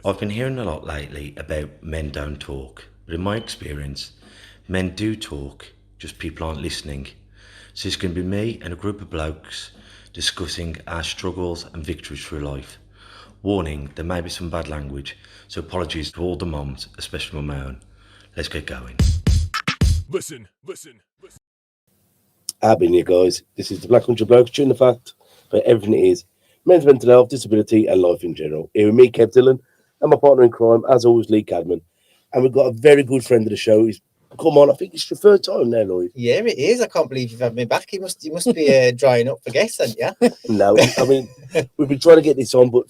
I've been hearing a lot lately about men don't talk, but in my experience, men do talk, just people aren't listening. So it's going to be me and a group of blokes discussing our struggles and victories through life. Warning, there may be some bad language, so apologies to all the moms, especially my own. Let's get going. I've been here, guys. This is the Black Country Blokes, chewing the fact for everything it is men's mental health, disability, and life in general. Here with me, Kev Dillon, and my partner in crime, as always, Lee Cadman. And we've got a very good friend of the show. He's come on. I think it's your third time now, Lloyd. Yeah, it is. I can't believe you've had me back. You must be drying up for guests, haven't you? No, I mean, we've been trying to get this on, but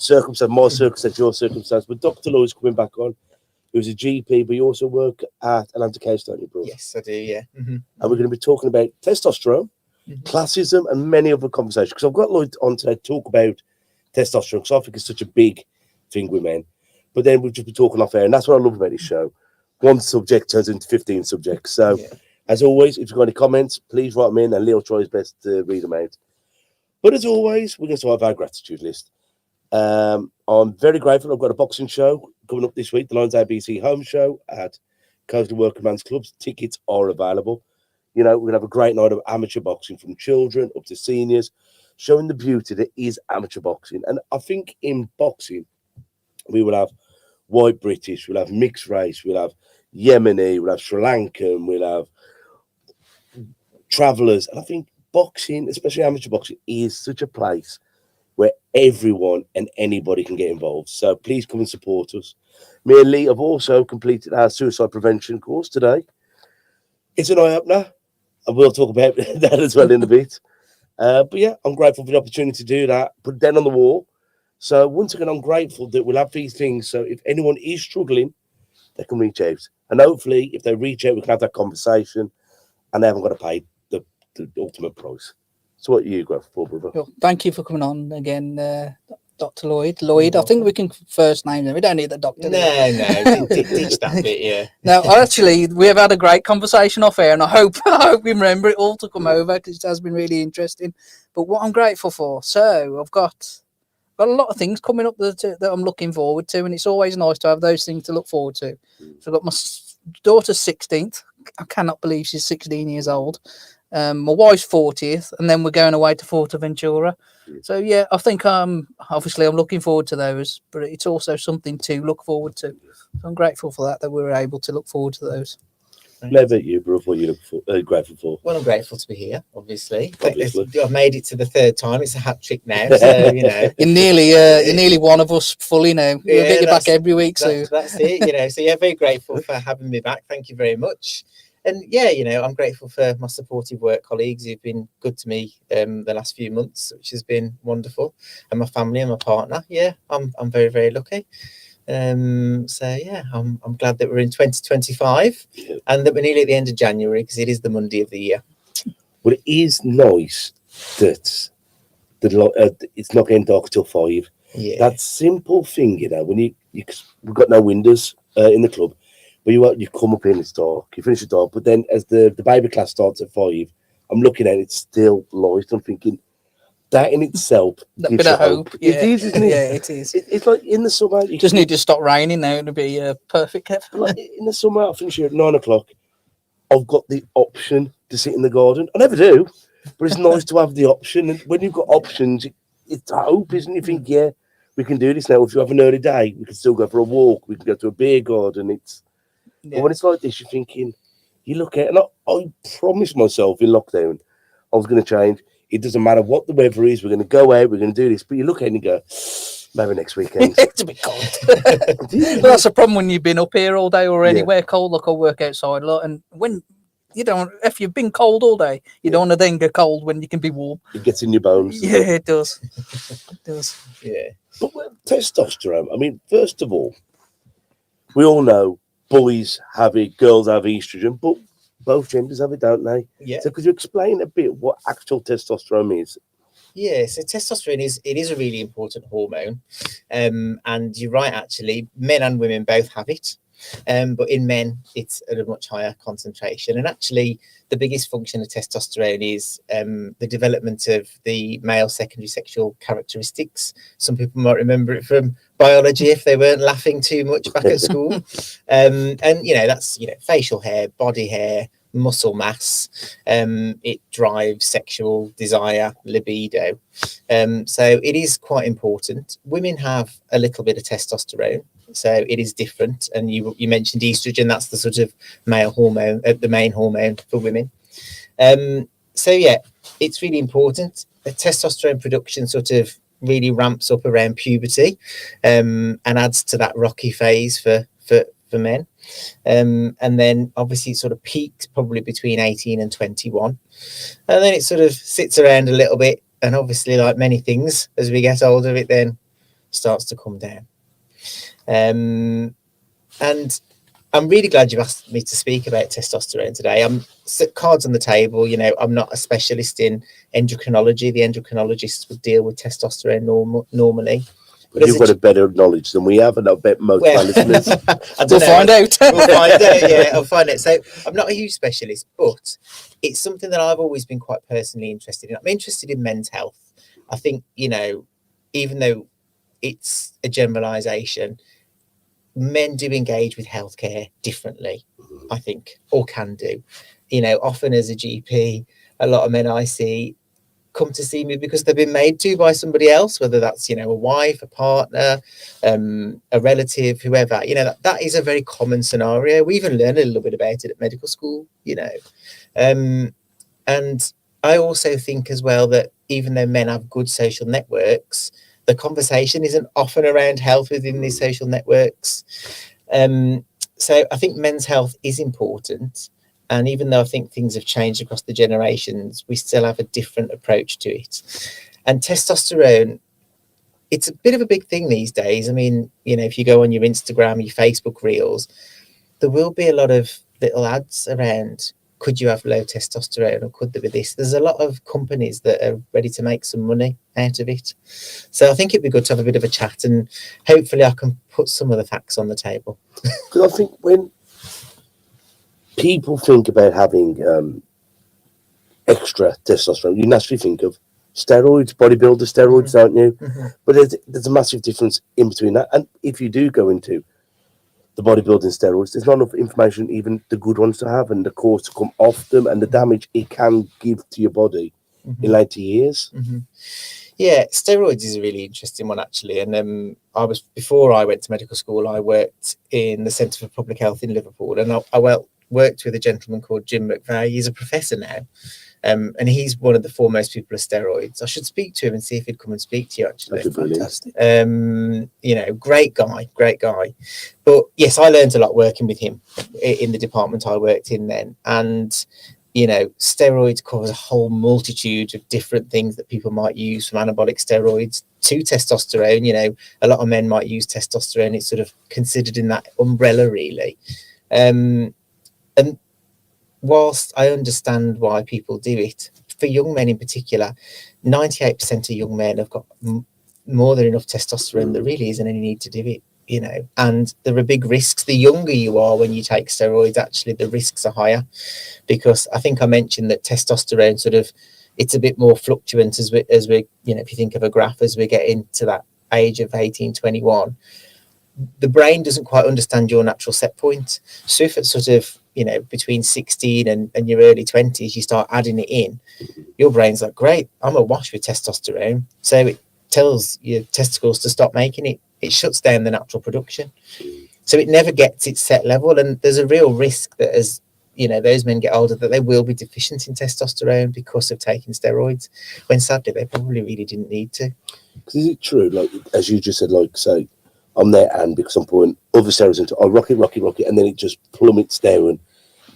my circumstance, your circumstance. But Dr. Lloyd's coming back on. He was a GP, but you also work at Atlanta Case, don't you, bro? Yes, I do, yeah. Mm-hmm. And we're going to be talking about testosterone, classism, and many other conversations. Because I've got Lloyd on today to talk about testosterone, because I think it's such a big thing with men. But then we'll just be talking off air, and that's what I love about this show. One subject turns into 15 subjects. So, as always, if you've got any comments, please write them in, and Leo tries his best to read them out. But as always, we're going to start with our gratitude list. I'm very grateful. I've got a boxing show coming up this week, the Lions ABC home show at Coastal Working Man's Clubs. Tickets are available. You know, we're going to have a great night of amateur boxing from children up to seniors, showing the beauty that is amateur boxing. And I think in boxing, we will have white British, we'll have mixed race, we'll have Yemeni, we'll have Sri Lankan, we'll have travellers. And I think boxing, especially amateur boxing, is such a place where everyone and anybody can get involved. So please come and support us. Me and Lee have also completed our suicide prevention course today. It's an eye-opener, and we'll talk about that as well in a bit. But yeah, I'm grateful for the opportunity to do that, put it down on the wall. So once again, I'm grateful that we'll have these things. So if anyone is struggling, they can reach out. And hopefully, if they reach out, we can have that conversation, and they haven't got to pay the ultimate price. So what are you grateful for, brother? Well, thank you for coming on again, Dr. Lloyd. I think we can first name them. We don't need the doctor. No, ditch that bit, yeah. No, actually, we have had a great conversation off air, and I hope we remember it all to come over, because it has been really interesting. But what I'm grateful for, so I've got a lot of things coming up that I'm looking forward to, and it's always nice to have those things to look forward to. So I've got my daughter's 16th. I cannot believe she's 16 years old. My wife's 40th, and then we're going away to Fuerteventura. So yeah, I think obviously I'm looking forward to those, but it's also something to look forward to. So I'm grateful for that we were able to look forward to those. Never you, bro. What you grateful for? Well, I'm grateful to be here. Obviously, I've made it to the third time. It's a hat trick now, so you know. You're nearly one of us fully now. We'll get you back every week. That's it. You know, so yeah, very grateful for having me back. Thank you very much. And yeah, you know, I'm grateful for my supportive work colleagues who've been good to me the last few months, which has been wonderful, and my family and my partner. Yeah, I'm very, very lucky. So yeah, I'm glad that we're in 2025 and that we're nearly at the end of January, because it is the Monday of the year. Well, it is nice that it's not getting dark till 5. Yeah, that simple thing, you know, when we've got no windows in the club. But you come up in, it's dark, you finish the dark, but then as the baby class starts at 5, I'm looking at it, it's still light. I'm thinking that in itself that bit of hope. Yeah. It is, isn't it? Yeah, it is. It's like in the summer, you just need to stop raining now to be perfect. Like in the summer, I finish here at 9 o'clock. I've got the option to sit in the garden. I never do, but it's nice to have the option. And when you've got options, it's hope, isn't it? You think, yeah, we can do this now. If you have an early day, we can still go for a walk. We can go to a beer garden. But when it's like this, you're thinking, you look at it, and I promised myself in lockdown I was going to change. It doesn't matter what the weather is, we're going to go out, we're going to do this. But you look at it and you go, maybe next weekend. It's a bit cold. Well, that's the problem when you've been up here all day or anywhere cold. Like I work outside a lot, and when you don't, if you've been cold all day, you don't want to then get cold when you can be warm. It gets in your bones. Yeah, it does. It does. Yeah. But testosterone, I mean, first of all, we all know boys have it, girls have estrogen, but both genders have it, don't they? Yeah. So could you explain a bit what actual testosterone is? Yeah, so testosterone is a really important hormone. And you're right, actually, men and women both have it. but in men it's at a much higher concentration. And actually the biggest function of testosterone is the development of the male secondary sexual characteristics. Some people might remember it from biology if they weren't laughing too much back at school. And that's facial hair, body hair, muscle mass. It drives sexual desire, libido. So it is quite important. Women have a little bit of testosterone, so it is different. And you mentioned estrogen, that's the sort of male hormone, the main hormone for women. So yeah, it's really important. The testosterone production sort of really ramps up around puberty, and adds to that rocky phase for men. And then obviously it sort of peaks probably between 18 and 21, and then it sort of sits around a little bit, and obviously, like many things, as we get older, it then starts to come down. And I'm really glad you've asked me to speak about testosterone today. Cards on the table, I'm not a specialist in endocrinology. The endocrinologists would deal with testosterone normally. But you've got a better knowledge than we have, and I bet most of our listeners. We'll find out. We'll find out. Yeah, I'll find out. So I'm not a huge specialist, but it's something that I've always been quite personally interested in. I'm interested in men's health. I think, even though it's a generalization, men do engage with healthcare differently, I think, or can do. Often as a GP, a lot of men I see come to see me because they've been made to by somebody else, whether that's a wife, a partner, a relative, whoever. That is a very common scenario. We even learn a little bit about it at medical school. And I also think as well that even though men have good social networks, the conversation isn't often around health within these social networks. So I think men's health is important. And even though I think things have changed across the generations, we still have a different approach to it. And testosterone, it's a bit of a big thing these days. I mean, if you go on your Instagram, your Facebook reels, there will be a lot of little ads around, could you have low testosterone, or could there be this? There's a lot of companies that are ready to make some money out of it. So I think it'd be good to have a bit of a chat, and hopefully I can put some of the facts on the table. Because I think when people think about having extra testosterone, you naturally think of steroids, bodybuilder steroids, don't you? Mm-hmm. But there's a massive difference in between that. And if you do go into the bodybuilding steroids, there's not enough information, even the good ones to have, and the course to come off them, and the damage it can give to your body in later years. Mm-hmm. Yeah, steroids is a really interesting one, actually. And before I went to medical school, I worked in the Centre for Public Health in Liverpool, and I worked with a gentleman called Jim McVeigh. He's a professor now, and he's one of the foremost people of steroids. I should speak to him and see if he'd come and speak to you, actually. That's fantastic. Great guy. But yes, I learned a lot working with him in the department I worked in then. And steroids covers a whole multitude of different things that people might use, from anabolic steroids to testosterone. A lot of men might use testosterone. It's sort of considered in that umbrella, really. And whilst I understand why people do it, for young men in particular, 98% of young men have got more than enough testosterone. There really isn't any need to do it, and there are big risks. The younger you are when you take steroids, actually, the risks are higher, because I think I mentioned that testosterone it's a bit more fluctuant as we if you think of a graph, as we get into that age of 18, 21, the brain doesn't quite understand your natural set point. So if it's sort of, between 16 and your early 20s, you start adding it in, your brain's like, great, I'm awash with testosterone. So it tells your testicles to stop making it. It shuts down the natural production. So it never gets its set level. And there's a real risk that as, those men get older, that they will be deficient in testosterone because of taking steroids, when sadly they probably really didn't need to. Is it true, like, as you just said, like, say, I'm there, and because I'm putting other steroids into, rocket, and then it just plummets down,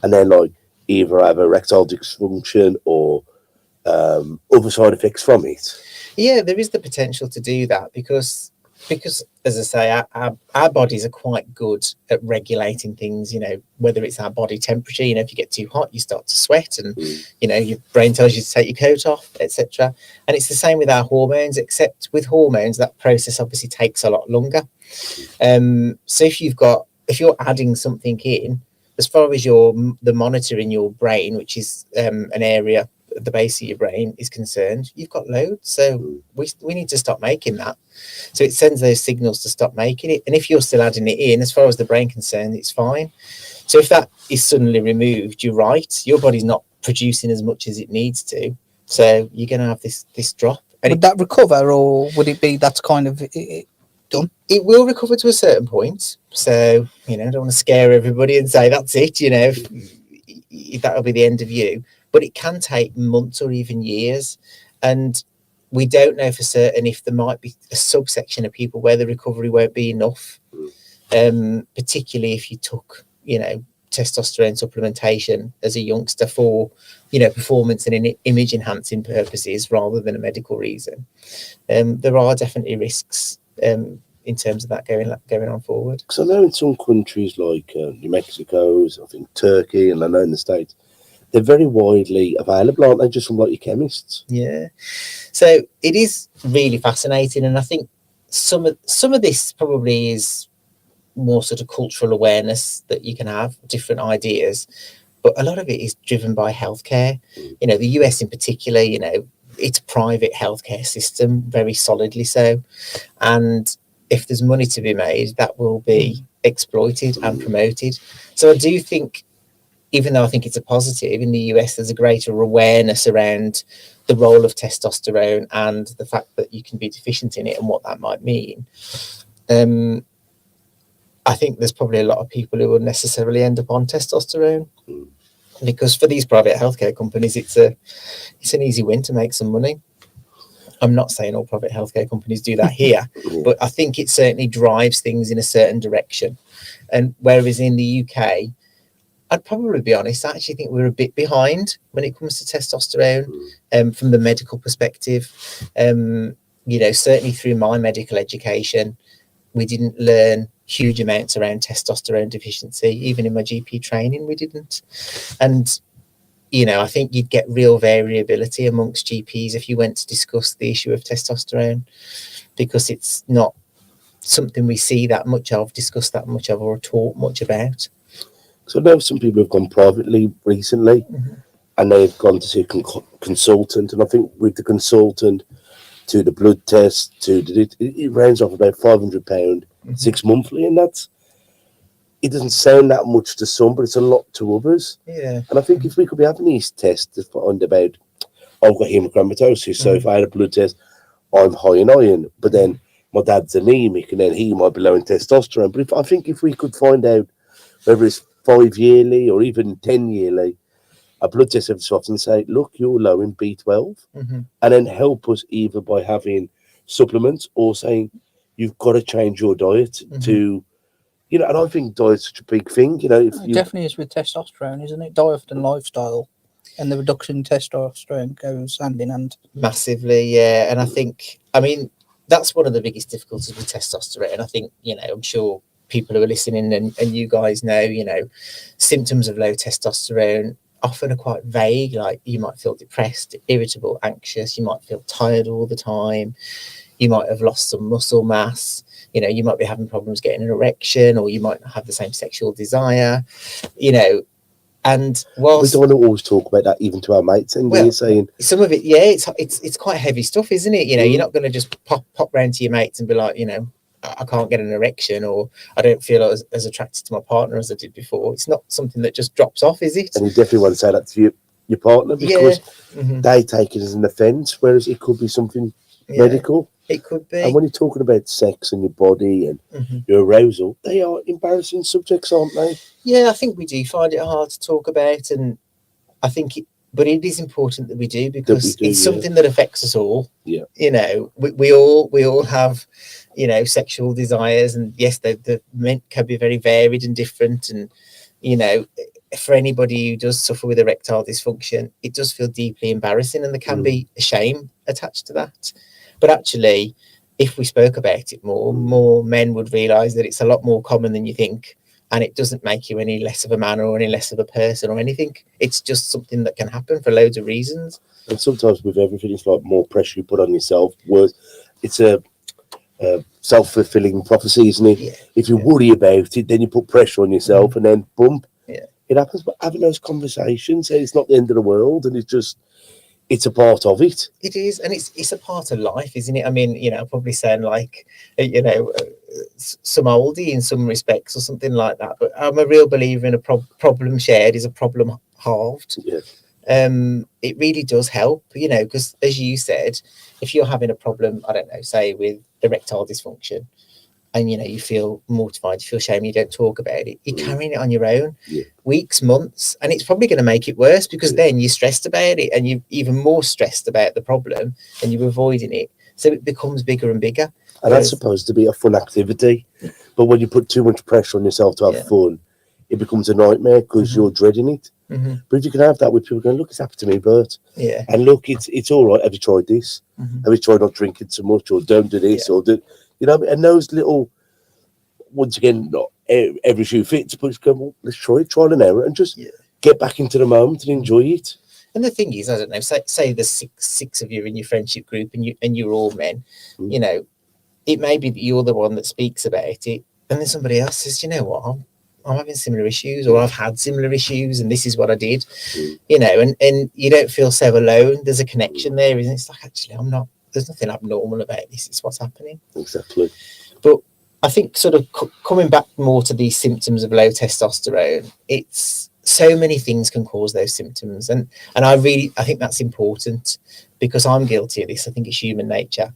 and then like either I have erectile dysfunction or other side effects from it. Yeah, there is the potential to do that because as I say, our bodies are quite good at regulating things. Whether it's our body temperature, if you get too hot, you start to sweat, and your brain tells you to take your coat off, etc. And it's the same with our hormones, except with hormones that process obviously takes a lot longer. So if you've got if you're adding something in, as far as the monitor in your brain, which is an area at the base of your brain, is concerned, you've got loads. So we need to stop making that. So it sends those signals to stop making it. And if you're still adding it in, as far as the brain concerned, it's fine. So if that is suddenly removed, you're right, your body's not producing as much as it needs to. So you're going to have this drop. And would that recover, or would it be that's kind of it done? It will recover to a certain point. So, I don't want to scare everybody and say that's it, that'll be the end of you. But it can take months or even years. And we don't know for certain if there might be a subsection of people where the recovery won't be enough, particularly if you took, testosterone supplementation as a youngster for, performance and image enhancing purposes rather than a medical reason. There are definitely risks in terms of that going on forward. Because I know in some countries like New Mexico's, I think Turkey, and I know in the States, they're very widely available, aren't they? Just from like your chemists. Yeah. So it is really fascinating, and I think some of this probably is more sort of cultural awareness that you can have different ideas, but a lot of it is driven by healthcare. The US in particular, it's a private healthcare system, very solidly so, and if there's money to be made, that will be exploited and promoted. So I do think, even though I think it's a positive, in the US there's a greater awareness around the role of testosterone and the fact that you can be deficient in it and what that might mean. I think there's probably a lot of people who will necessarily end up on testosterone because for these private healthcare companies, it's an easy win to make some money. I'm not saying all private healthcare companies do that here, but I think it certainly drives things in a certain direction. And whereas in the UK, I'd probably be honest, I actually think we're a bit behind when it comes to testosterone from the medical perspective. Certainly through my medical education, we didn't learn huge amounts around testosterone deficiency. Even in my GP training, we didn't. And, I think you'd get real variability amongst GPs if you went to discuss the issue of testosterone, because it's not something we see that much of, discussed that much of, or taught much about. So I know some people have gone privately recently, and they've gone to see a consultant, and I think with the consultant, to the blood test, it rounds off about £500 6 monthly, and it doesn't sound that much to some, but it's a lot to others. Yeah. And I think if we could be having these tests to find about, I've got hemochromatosis, so if I had a blood test, I'm high in iron, but then my dad's anemic, and then he might be low in testosterone. But I think if we could find out whether it's 5 yearly or even 10 yearly, a blood test every so often, say, look, you're low in B12, and then help us either by having supplements or saying you've got to change your diet to, and I think diet's such a big thing. It definitely is with testosterone, isn't it? Diet and lifestyle, and the reduction in testosterone goes hand in hand. Massively, yeah. And I think, that's one of the biggest difficulties with testosterone. I think, I'm sure people who are listening and you guys know, symptoms of low testosterone often are quite vague. Like you might feel depressed, irritable, anxious. You might feel tired all the time. You might have lost some muscle mass. You might be having problems getting an erection, or you might not have the same sexual desire, and whilst we don't want to always talk about that even to our mates, and you're saying some of it, it's quite heavy stuff, isn't it? You're not going to just pop round to your mates and be like, I can't get an erection, or I don't feel as attracted to my partner as I did before. It's not something that just drops off, is it? And you definitely want to say that to your partner, because they take it as an offence, whereas it could be something medical. It could be. And when you're talking about sex and your body and your arousal, they are embarrassing subjects, aren't they? Yeah, I think we do find it hard to talk about, and I think but it is important that we do, because it's something that affects us all. Yeah. We all have, sexual desires, and yes, the men can be very varied and different, and for anybody who does suffer with erectile dysfunction, it does feel deeply embarrassing, and there can be a shame attached to that. But actually, if we spoke about it more men would realise that it's a lot more common than you think, and it doesn't make you any less of a man or any less of a person or anything. It's just something that can happen for loads of reasons. And sometimes with everything, it's like more pressure you put on yourself. It's a self-fulfilling prophecy, isn't it? Yeah. If you worry about it, then you put pressure on yourself, and then boom, Yeah. it happens. But having those conversations, it's not the end of the world, and it's a part of it. It is, and it's a part of life, isn't it? I mean, I'm probably saying like, some oldie in some respects or something like that, but I'm a real believer in a problem shared is a problem halved. Yeah. It really does help, because as you said, if you're having a problem, I don't know, say with erectile dysfunction, and you feel mortified, you feel shame, you don't talk about it, you're carrying it on your own, weeks, months, and it's probably going to make it worse, because then you're stressed about it, and you're even more stressed about the problem, and you're avoiding it, so it becomes bigger and bigger. And that's supposed to be a fun activity, but when you put too much pressure on yourself to have fun, it becomes a nightmare, because you're dreading it. But if you can have that with people going, look, it's happened to me, Bert. Yeah. And look, it's all right. Have you tried this? Have you tried not drinking too much, or don't do this, or do, and those little, once again, not every shoe fits, but go, well, let's try it, trial and error, and just get back into the moment and enjoy it. And the thing is, I don't know, say there's six of you in your friendship group, and you're all men, it may be that you're the one that speaks about it, and then somebody else says, you know what, I'm having similar issues, or I've had similar issues, and this is what I did, and you don't feel so alone. There's a connection there, isn't it? It's like, actually, there's nothing abnormal about this. It's what's happening. Exactly. But I think sort of coming back more to these symptoms of low testosterone, it's so many things can cause those symptoms. And I think that's important, because I'm guilty of this. I think it's human nature.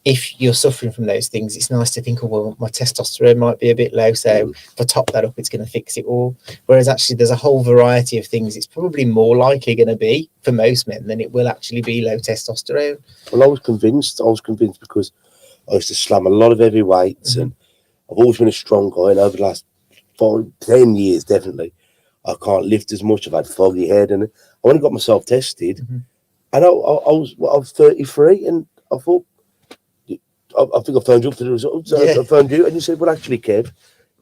If you're suffering from those things, it's nice to think, oh, well, my testosterone might be a bit low, so if I top that up, it's going to fix it all. Whereas actually there's a whole variety of things it's probably more likely going to be for most men than it will actually be low testosterone. Well, I was convinced because I used to slam a lot of heavy weights, and I've always been a strong guy, and over the last 10 years, definitely, I can't lift as much. I've had foggy head, and I went and got myself tested, and I was 33, and I thought, I think I phoned you up for the results. I phoned you, and you said, well, actually, Kev,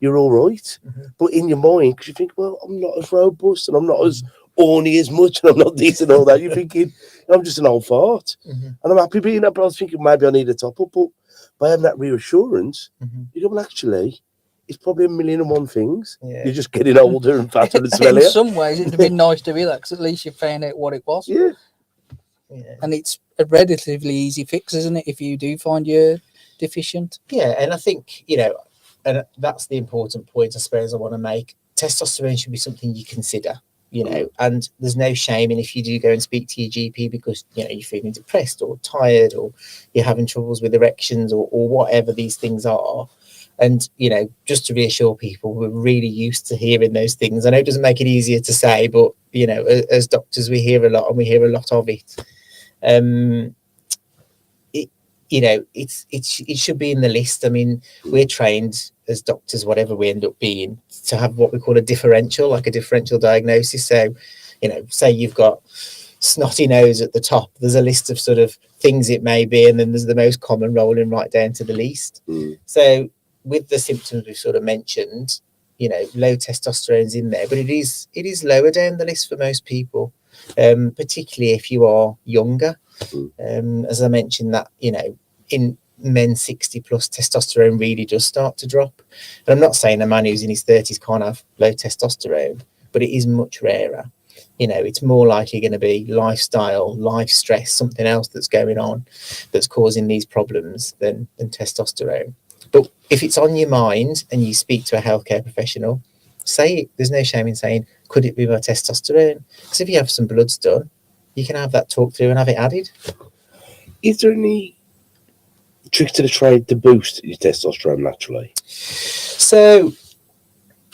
you're all right. But in your mind, because you think, well, I'm not as robust, and I'm not as horny as much, and I'm not this and all that, you're thinking, I'm just an old fart. And I'm happy being that, but I was thinking maybe I need a top up. But by having that reassurance, you go, well, actually, it's probably a million and one things. You're just getting older and fatter and smellier. In some ways, it'd be nice to hear that, because at least you found out what it was. Yeah. And it's a relatively easy fix, isn't it, if you do find you're deficient? Yeah, and I think, and that's the important point I suppose I want to make. Testosterone should be something you consider, and there's no shame in if you do go and speak to your GP because, you're feeling depressed or tired, or you're having troubles with erections, or whatever these things are. And, just to reassure people, we're really used to hearing those things. I know it doesn't make it easier to say, but, as doctors, we hear a lot, and we hear a lot of it. It should be in the list. I mean, we're trained as doctors, whatever we end up being, to have what we call a differential diagnosis. So, say you've got snotty nose at the top, there's a list of sort of things it may be, and then there's the most common rolling right down to the least. So with the symptoms we've sort of mentioned, low testosterone's in there, but it is lower down the list for most people, particularly if you are younger. As I mentioned, that in men 60 plus, testosterone really does start to drop. And I'm not saying a man who's in his 30s can't have low testosterone, but it is much rarer. It's more likely going to be lifestyle, life stress, something else that's going on that's causing these problems than testosterone. But if it's on your mind and you speak to a healthcare professional, say it. There's no shame in saying, could it be my testosterone? Because if you have some bloods done, you can have that talked through and have it added. Is there any trick to the trade to boost your testosterone naturally? So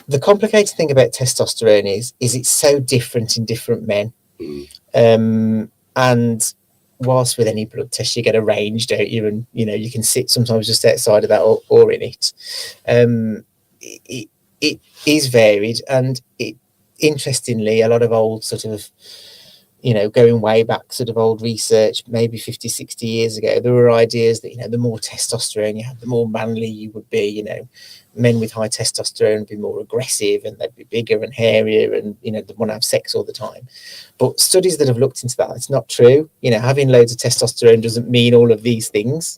the complicated thing about testosterone is it's so different in different men. And whilst with any blood test, you get a range, don't you? And, you can sit sometimes just outside of that or in it. It is varied. And interestingly, a lot of old sort of, going way back, sort of old research, maybe 50, 60 years ago, there were ideas that, the more testosterone you had, the more manly you would be. Men with high testosterone would be more aggressive, and they'd be bigger and hairier, and, they'd want to have sex all the time. But studies that have looked into that, it's not true. Having loads of testosterone doesn't mean all of these things.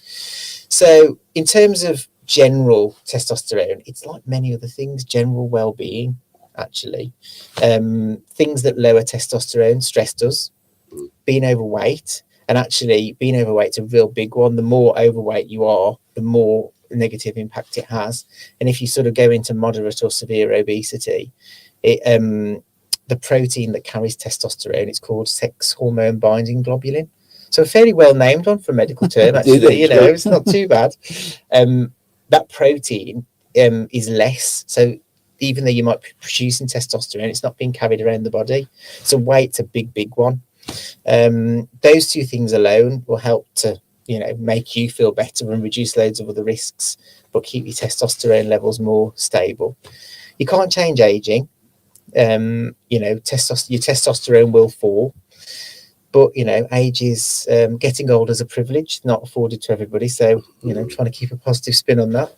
So in terms of general testosterone, it's like many other things, general well-being, actually. Things that lower testosterone, stress does, being overweight, and actually being overweight is a real big one. The more overweight you are, the more negative impact it has. And if you sort of go into moderate or severe obesity, it the protein that carries testosterone, it's called sex hormone binding globulin. So a fairly well named one for a medical term, actually. You know, it's not too bad. That protein is less. So even though you might be producing testosterone, it's not being carried around the body. So weight's a big one. Those two things alone will help to, you know, make you feel better and reduce loads of other risks, but keep your testosterone levels more stable. You can't change aging. You know, your testosterone will fall, but you know, age is getting old is a privilege not afforded to everybody. So you know, trying to keep a positive spin on that.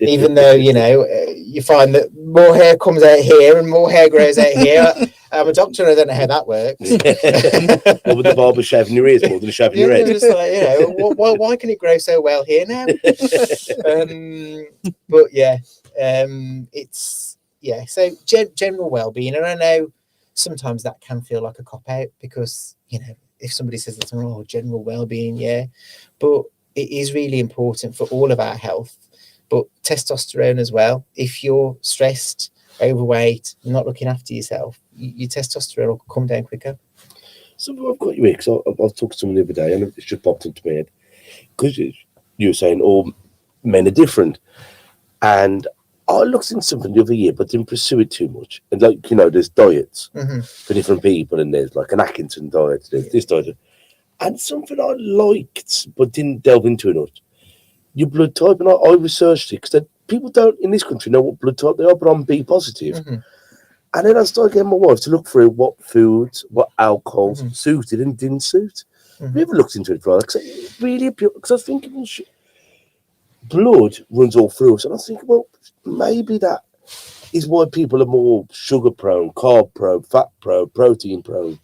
Even though, you know, you find that more hair comes out here and more hair grows out here. I'm a doctor and I don't know how that works. Or with the barber shaving your ears more than shaving your head. Just like, you know, why can it grow so well here now? But yeah, it's, yeah, so general well-being. And I know sometimes that can feel like a cop-out because, you know, if somebody says that's, oh, general well-being, yeah, but it is really important for all of our health, but testosterone as well. If you're stressed, overweight, not looking after yourself, your testosterone will come down quicker. So I've got you here because I was talking to someone the other day and it's just popped into my head because you were saying all men are different, and I looked into something the other year but didn't pursue it too much. And like, you know, there's diets for different people, and there's like an Atkinson diet, there's this diet, and something I liked but didn't delve into enough. Your blood type, and I researched it because people don't in this country know what blood type they are, but I'm B positive. And then I started getting my wife to look through what foods, what alcohols suited and didn't suit. Have you ever looked into it, brother? Because it really appealed. Because I was thinking, blood runs all through us, and I was thinking, well, maybe that is why people are more sugar prone, carb prone, fat prone, protein prone.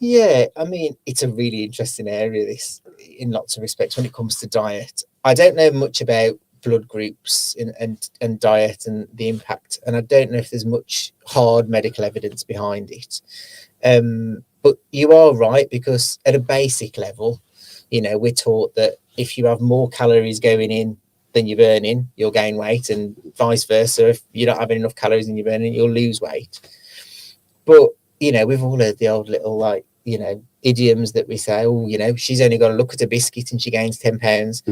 Yeah, I mean, it's a really interesting area, this, in lots of respects when it comes to diet. I don't know much about blood groups and diet and the impact, and I don't know if there's much hard medical evidence behind it. But you are right, because at a basic level, you know, we're taught that if you have more calories going in than you're burning, you'll gain weight, and vice versa. If you're not having enough calories than you're burning, you'll lose weight. But you know, we've all heard the old little, like, you know, idioms that we say, oh, you know, she's only got to look at a biscuit and she gains 10 pounds.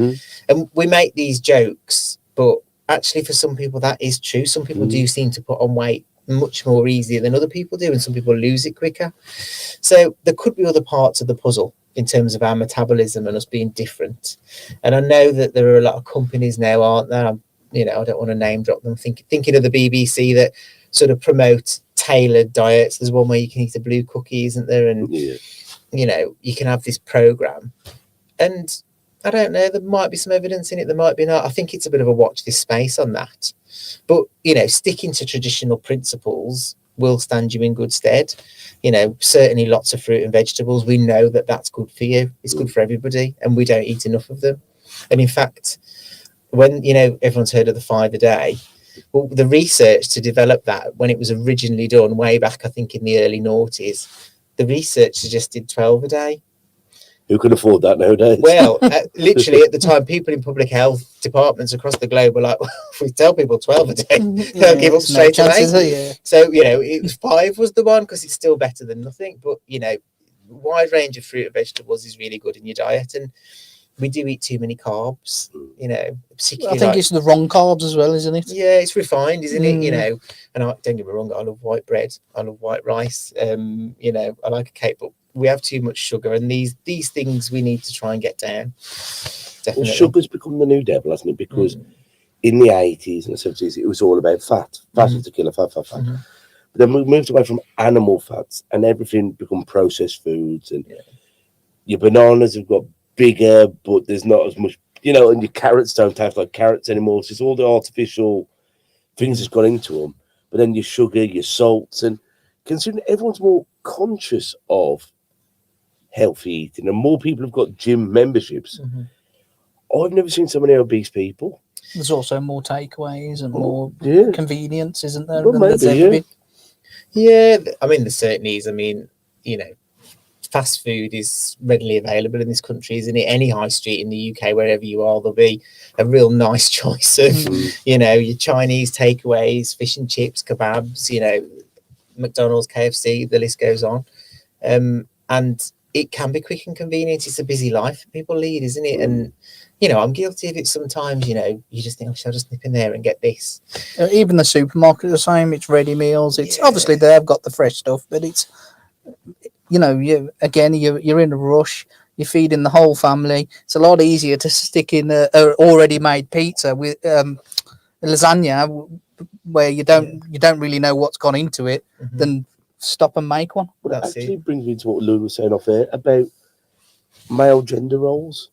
And we make these jokes, but actually for some people that is true. Some people do seem to put on weight much more easier than other people do, and some people lose it quicker. So there could be other parts of the puzzle in terms of our metabolism and us being different. And I know that there are a lot of companies now, aren't there? You know, I don't want to name drop them. Thinking of the BBC that sort of promote tailored diets. There's one where you can eat a blue cookie, isn't there? And you know, you can have this program, and I don't know, there might be some evidence in it, there might be not. I think it's a bit of a watch this space on that. But you know, sticking to traditional principles will stand you in good stead. You know, certainly lots of fruit and vegetables, we know that that's good for you, it's good for everybody, and we don't eat enough of them. And in fact, when, you know, everyone's heard of the 5 a day, well, the research to develop that, when it was originally done way back, I think in the early noughties, the research suggested 12 a day. Who can afford that nowadays? Well, literally at the time, people in public health departments across the globe were like, well, if we tell people 12 a day, they'll give up straight away. So, you know, it was 5 was the one, because it's still better than nothing. But, you know, wide range of fruit and vegetables is really good in your diet. And we do eat too many carbs, you know, particularly. I think it's the wrong carbs as well, isn't it? Yeah, it's refined, isn't it? You know, and don't get me wrong, I love white bread, I love white rice, you know, I like a cake, but we have too much sugar, and these things we need to try and get down. Definitely. Well, sugar's become the new devil, hasn't it? Because in the 80s and the 70s, it was all about fat. Fat is the killer, fat. But then we moved away from animal fats, and everything become processed foods, and your bananas have got bigger, but there's not as much, you know, and your carrots don't taste like carrots anymore. So it's all the artificial things that's gone into them. But then your sugar, your salts, and considering everyone's more conscious of healthy eating, and more people have got gym memberships, I've never seen so many obese people. There's also more takeaways and more Yeah. convenience, isn't there? Well, than there's maybe, ever yeah. been? Yeah, I mean, there certainly is. I mean, you know, fast food is readily available in this country, isn't it? Any high street in the UK, wherever you are, there'll be a real nice choice of, you know, your Chinese takeaways, fish and chips, kebabs, you know, McDonald's, KFC, the list goes on. And it can be quick and convenient. It's a busy life people lead, isn't it? And, you know, I'm guilty of it sometimes. You know, you just think, oh, shall I just nip in there and get this? Even the supermarket the same. It's ready meals. It's obviously they've got the fresh stuff, but it's, you know, you're in a rush. You're feeding the whole family. It's a lot easier to stick in a already made pizza with lasagna, where you don't really know what's gone into it, than stop and make one. But it actually brings me to what Lou was saying off air about male gender roles.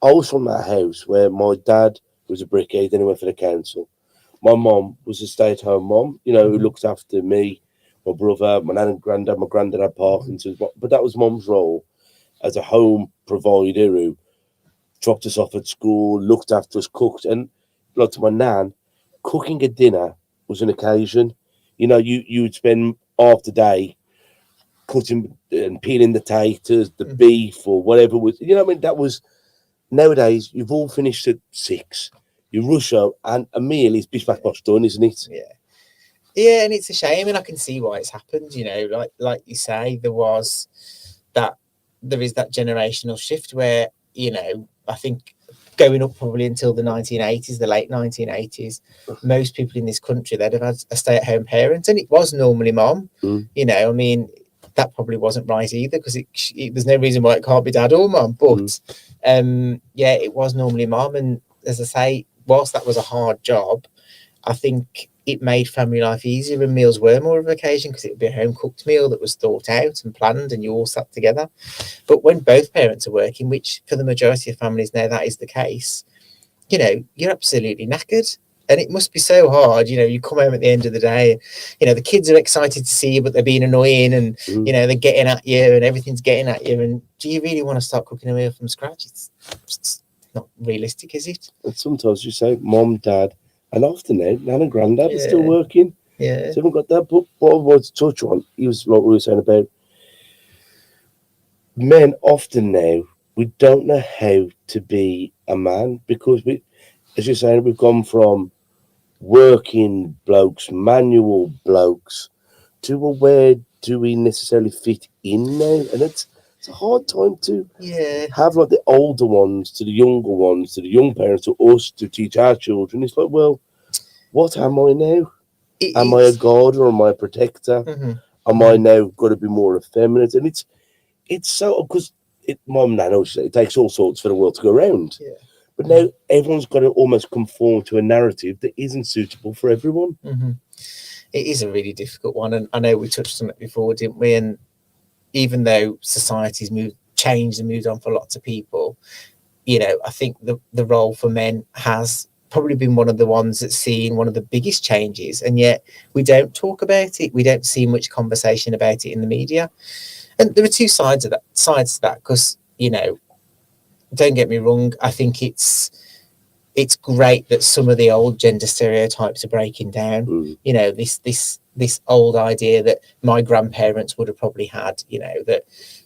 I was from that house where my dad was a bricklayer, then he went for the council. My mum was a stay-at-home mum, you know, who looked after me, my brother, my nan and granddad. My granddad had Parkinson's, but that was mum's role as a home provider who dropped us off at school, looked after us, cooked. And like to my nan, cooking a dinner was an occasion. You know, you would spend half the day cutting and peeling the taters, the beef, or whatever was. You know what I mean? That was. Nowadays, you've all finished at 6. You rush out, and a meal is bish bash bosh done, isn't it? Yeah. Yeah, and it's a shame, and I can see why it's happened. You know, like you say, there is that generational shift where, you know, I think going up probably until the 1980s, the late 1980s, most people in this country, they'd have had a stay-at-home parent, and it was normally mom. You know, I mean, that probably wasn't right either, because there's no reason why it can't be dad or mom. But yeah, it was normally mom, and as I say, whilst that was a hard job, I think it made family life easier, and meals were more of an occasion because it would be a home cooked meal that was thought out and planned, and you all sat together. But when both parents are working, which for the majority of families now that is the case, you know, you're absolutely knackered. And it must be so hard, you know, you come home at the end of the day, you know, the kids are excited to see you, but they're being annoying, and, you know, they're getting at you and everything's getting at you. And do you really want to start cooking a meal from scratch? It's not realistic, is it? And sometimes you say, mom, dad, and often now, nan and granddad are still working. Yeah. So haven't got that. But what I wanted to touch on, he was like we were saying about men often now, we don't know how to be a man, because we, as you're saying, we've gone from working blokes, manual blokes, to where do we necessarily fit in now? And it's a hard time to have like the older ones to the younger ones, to the young parents, to us, to teach our children. It's like, well, what am I now? Am I a guard or am I a protector? Am I now got to be more effeminate? And it's so, because mom now knows it takes all sorts for the world to go around. Yeah. But now everyone's got to almost conform to a narrative that isn't suitable for everyone. It is a really difficult one, and I know we touched on it before, didn't we? And even though society's changed and moved on for lots of people, you know, I think the role for men has probably been one of the ones that's seen one of the biggest changes, and yet we don't talk about it. We don't see much conversation about it in the media, and there are two sides to that, because, you know, don't get me wrong, I think it's great that some of the old gender stereotypes are breaking down. You know, this old idea that my grandparents would have probably had, you know, that,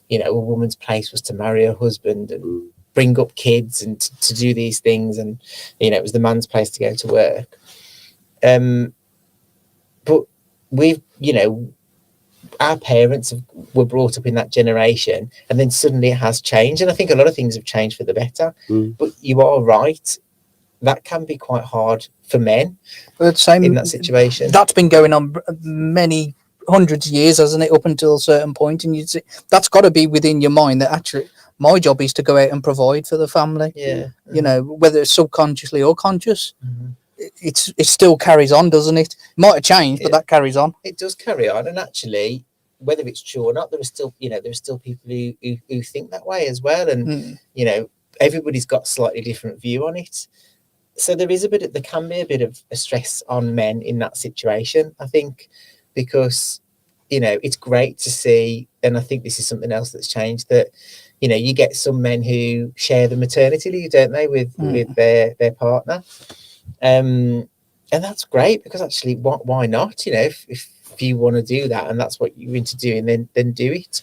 you know, a woman's place was to marry her husband and bring up kids and to do these things, and, you know, it was the man's place to go to work. But we've, you know, our parents were brought up in that generation, and then suddenly it has changed, and I think a lot of things have changed for the better. But you are right, that can be quite hard for men in that situation. That's been going on many hundreds of years, hasn't it, up until a certain point, and you'd say that's got to be within your mind that actually my job is to go out and provide for the family. You know, whether it's subconsciously or conscious. It still carries on, doesn't it? Might have changed, but that carries on. It does carry on, and actually, whether it's true or not, there are still people who think that way as well, and you know, everybody's got a slightly different view on it. So there can be a bit of a stress on men in that situation, I think, because, you know, it's great to see, and I think this is something else that's changed, that, you know, you get some men who share the maternity leave, don't they, with their partner, and that's great, because actually, why not? You know, if you want to do that and that's what you're into doing, then do it.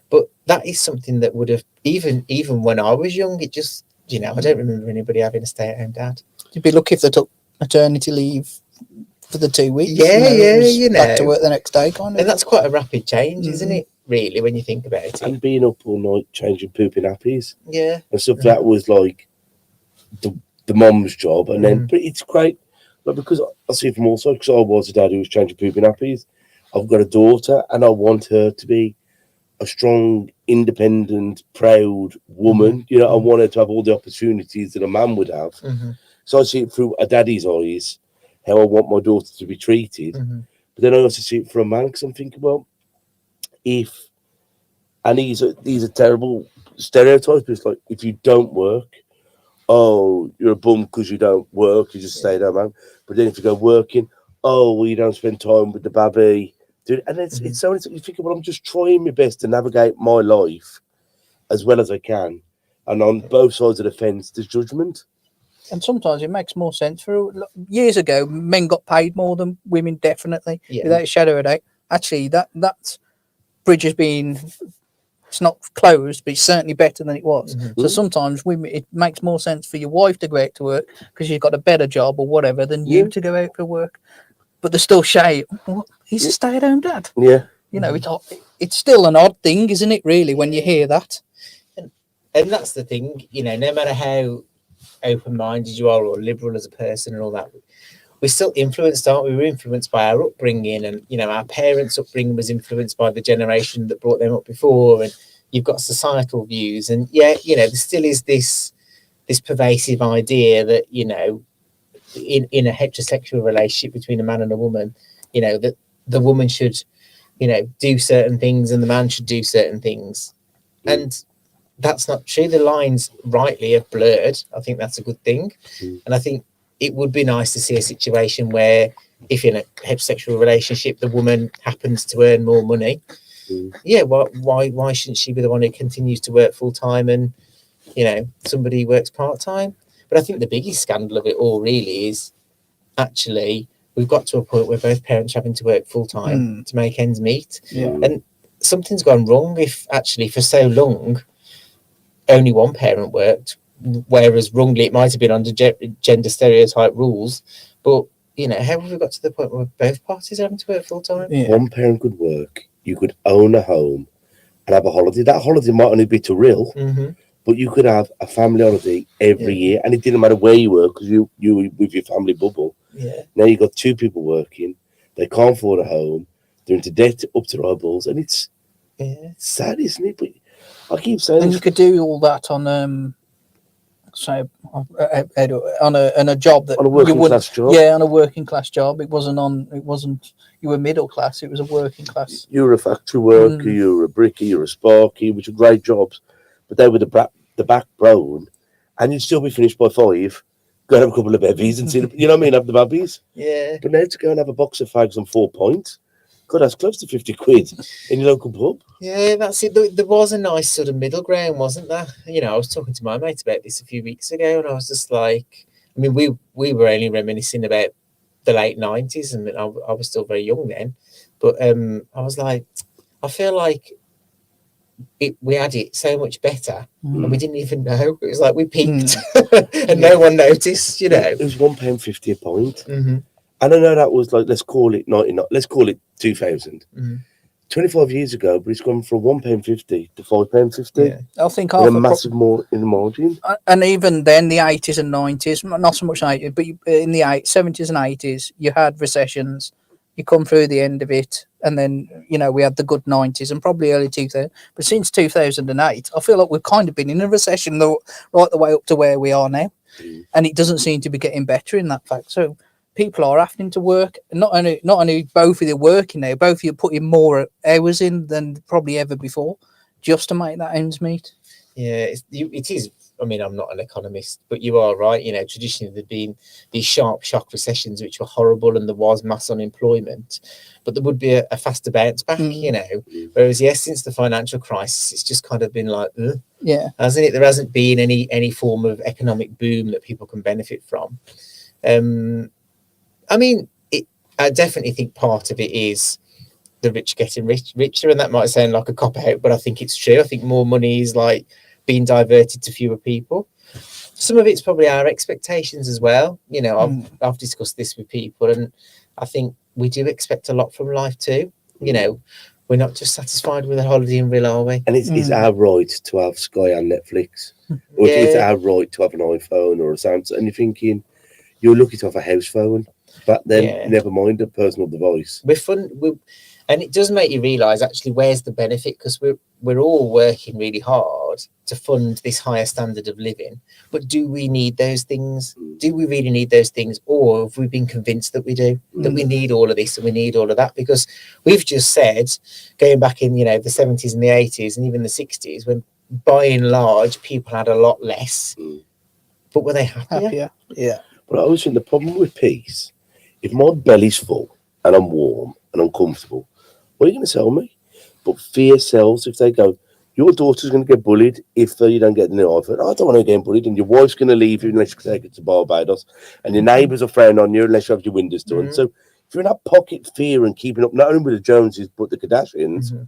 But that is something that would have, even when I was young, it just, you know, I don't remember anybody having a stay-at-home dad. You'd be lucky if they took maternity leave for the 2 weeks. You know, back to work the next day, kind of. And that's quite a rapid change, isn't it? Really, when you think about it. And being up all night changing pooping nappies. Yeah. And stuff that was like the mom's job. And then, but it's great. Like, because I see it from all sides, because I was a dad who was changing pooping nappies. I've got a daughter, and I want her to be a strong, independent, proud woman. You know, I want her to have all the opportunities that a man would have. So I see it through a daddy's eyes, how I want my daughter to be treated. But then I also see it from a man, because I'm thinking, well, and these are terrible stereotypes, but it's like, if you don't work, oh, you're a bum because you don't work, you just stay there, man. But then if you go working, oh, well, you don't spend time with the baby. Dude, and it's so you think, well, I'm just trying my best to navigate my life as well as I can. And on both sides of the fence, there's judgment. And sometimes it makes more sense. For years ago, men got paid more than women, definitely, without a shadow of a doubt. Actually, that bridge has been, it's not closed, but it's certainly better than it was. So sometimes women, it makes more sense for your wife to go out to work because she's got a better job or whatever than you to go out for work. But they're still shy. What? He's a stay-at-home dad. Yeah. You know, it's still an odd thing, isn't it, really, when you hear that? And that's the thing, you know, no matter how open-minded you are or liberal as a person and all that, we're still influenced, aren't we? We're influenced by our upbringing, and, you know, our parents' upbringing was influenced by the generation that brought them up before, and you've got societal views. And, yeah, you know, there still is this pervasive idea that, you know, in a heterosexual relationship between a man and a woman, you know, that the woman should, you know, do certain things and the man should do certain things. And that's not true. The lines rightly have blurred. I think that's a good thing. And I think it would be nice to see a situation where, if in a heterosexual relationship, the woman happens to earn more money, why shouldn't she be the one who continues to work full time and, you know, somebody works part time? But I think the biggest scandal of it all really is actually we've got to a point where both parents are having to work full time to make ends meet. And something's gone wrong if actually for so long only one parent worked, whereas wrongly it might have been under gender stereotype rules. But, you know, how have we got to the point where both parties are having to work full time? One parent could work, you could own a home and have a holiday. That holiday might only be to real. But you could have a family holiday every year, and it didn't matter where you were because you were with your family bubble. Now you've got two people working, they can't afford a home, they're into debt up to their eyeballs, and it's sad, isn't it? But I keep saying, and you could do all that on on a job that on a working class job. Yeah, on a working class job. It wasn't you were middle class, it was a working class. You were a factory worker, you were a brickie, you were a sparky, which are great jobs, but they were the backbone, and you'd still be finished by 5, go and have a couple of bevies and see you know what I mean, have the babies. But now to go and have a box of fags and 4 points, God, that's close to 50 quid in your local pub. Yeah, that's it. There was a nice sort of middle ground, wasn't there? You know, I was talking to my mate about this a few weeks ago, and I was just like, I mean, we were only reminiscing about the late 90s, and I was still very young then. But I was like, I feel like we had it so much better, and we didn't even know. It was like we peaked, and no one noticed, you know. It was £1.50 a point. And I know that was like, let's call it 99, let's call it 2000. 25 years ago, but it's gone from £1.50 to £5.50. I think a massive more in the margin. And even then, the 80s and 90s, not so much 80s, but in the 70s and 80s, you had recessions. You come through the end of it, and then, you know, we had the good 90s and probably early 2000s. But since 2008, I feel like we've kind of been in a recession right the way up to where we are now, and it doesn't seem to be getting better in that fact. So people are having to work. Not only both of you working now, both of you putting more hours in than probably ever before, just to make that ends meet. Yeah, it is I mean, I'm not an economist, but you are right. You know, traditionally there've been these sharp shock recessions, which were horrible, and there was mass unemployment, but there would be a faster bounce back, you know. Whereas, yes, since the financial crisis, it's just kind of been like, hasn't it? There hasn't been any form of economic boom that people can benefit from. I mean, I definitely think part of it is the rich getting richer, and that might sound like a cop out, but I think it's true. I think more money is like being diverted to fewer people. Some of it's probably our expectations as well. You know, I've discussed this with people, and I think we do expect a lot from life too. You know, we're not just satisfied with a holiday in Villa, are we? And it's our right to have Sky and Netflix, or it's our right to have an iPhone or a Samsung. And you're thinking, you're lucky to have a house phone, but then never mind a personal device. And it does make you realise actually where's the benefit, because we're all working really hard to fund this higher standard of living. But do we need those things? Do we really need those things? Or have we been convinced that we do, that we need all of this and we need all of that? Because we've just said, going back in, you know, the 70s and the 80s and even the 60s, when by and large people had a lot less, but were they happier? Yeah. But I always think the problem with peace, if my belly's full and I'm warm and I'm comfortable, what are you going to sell me? But fear sells. If they go, your daughter's going to get bullied if you don't get the new iPhone. I don't want to get bullied, and your wife's going to leave you unless you take it to Barbados, and your neighbours will frown on you unless you have your windows done. So if you're in that pocket fear and keeping up not only with the Joneses but the Kardashians,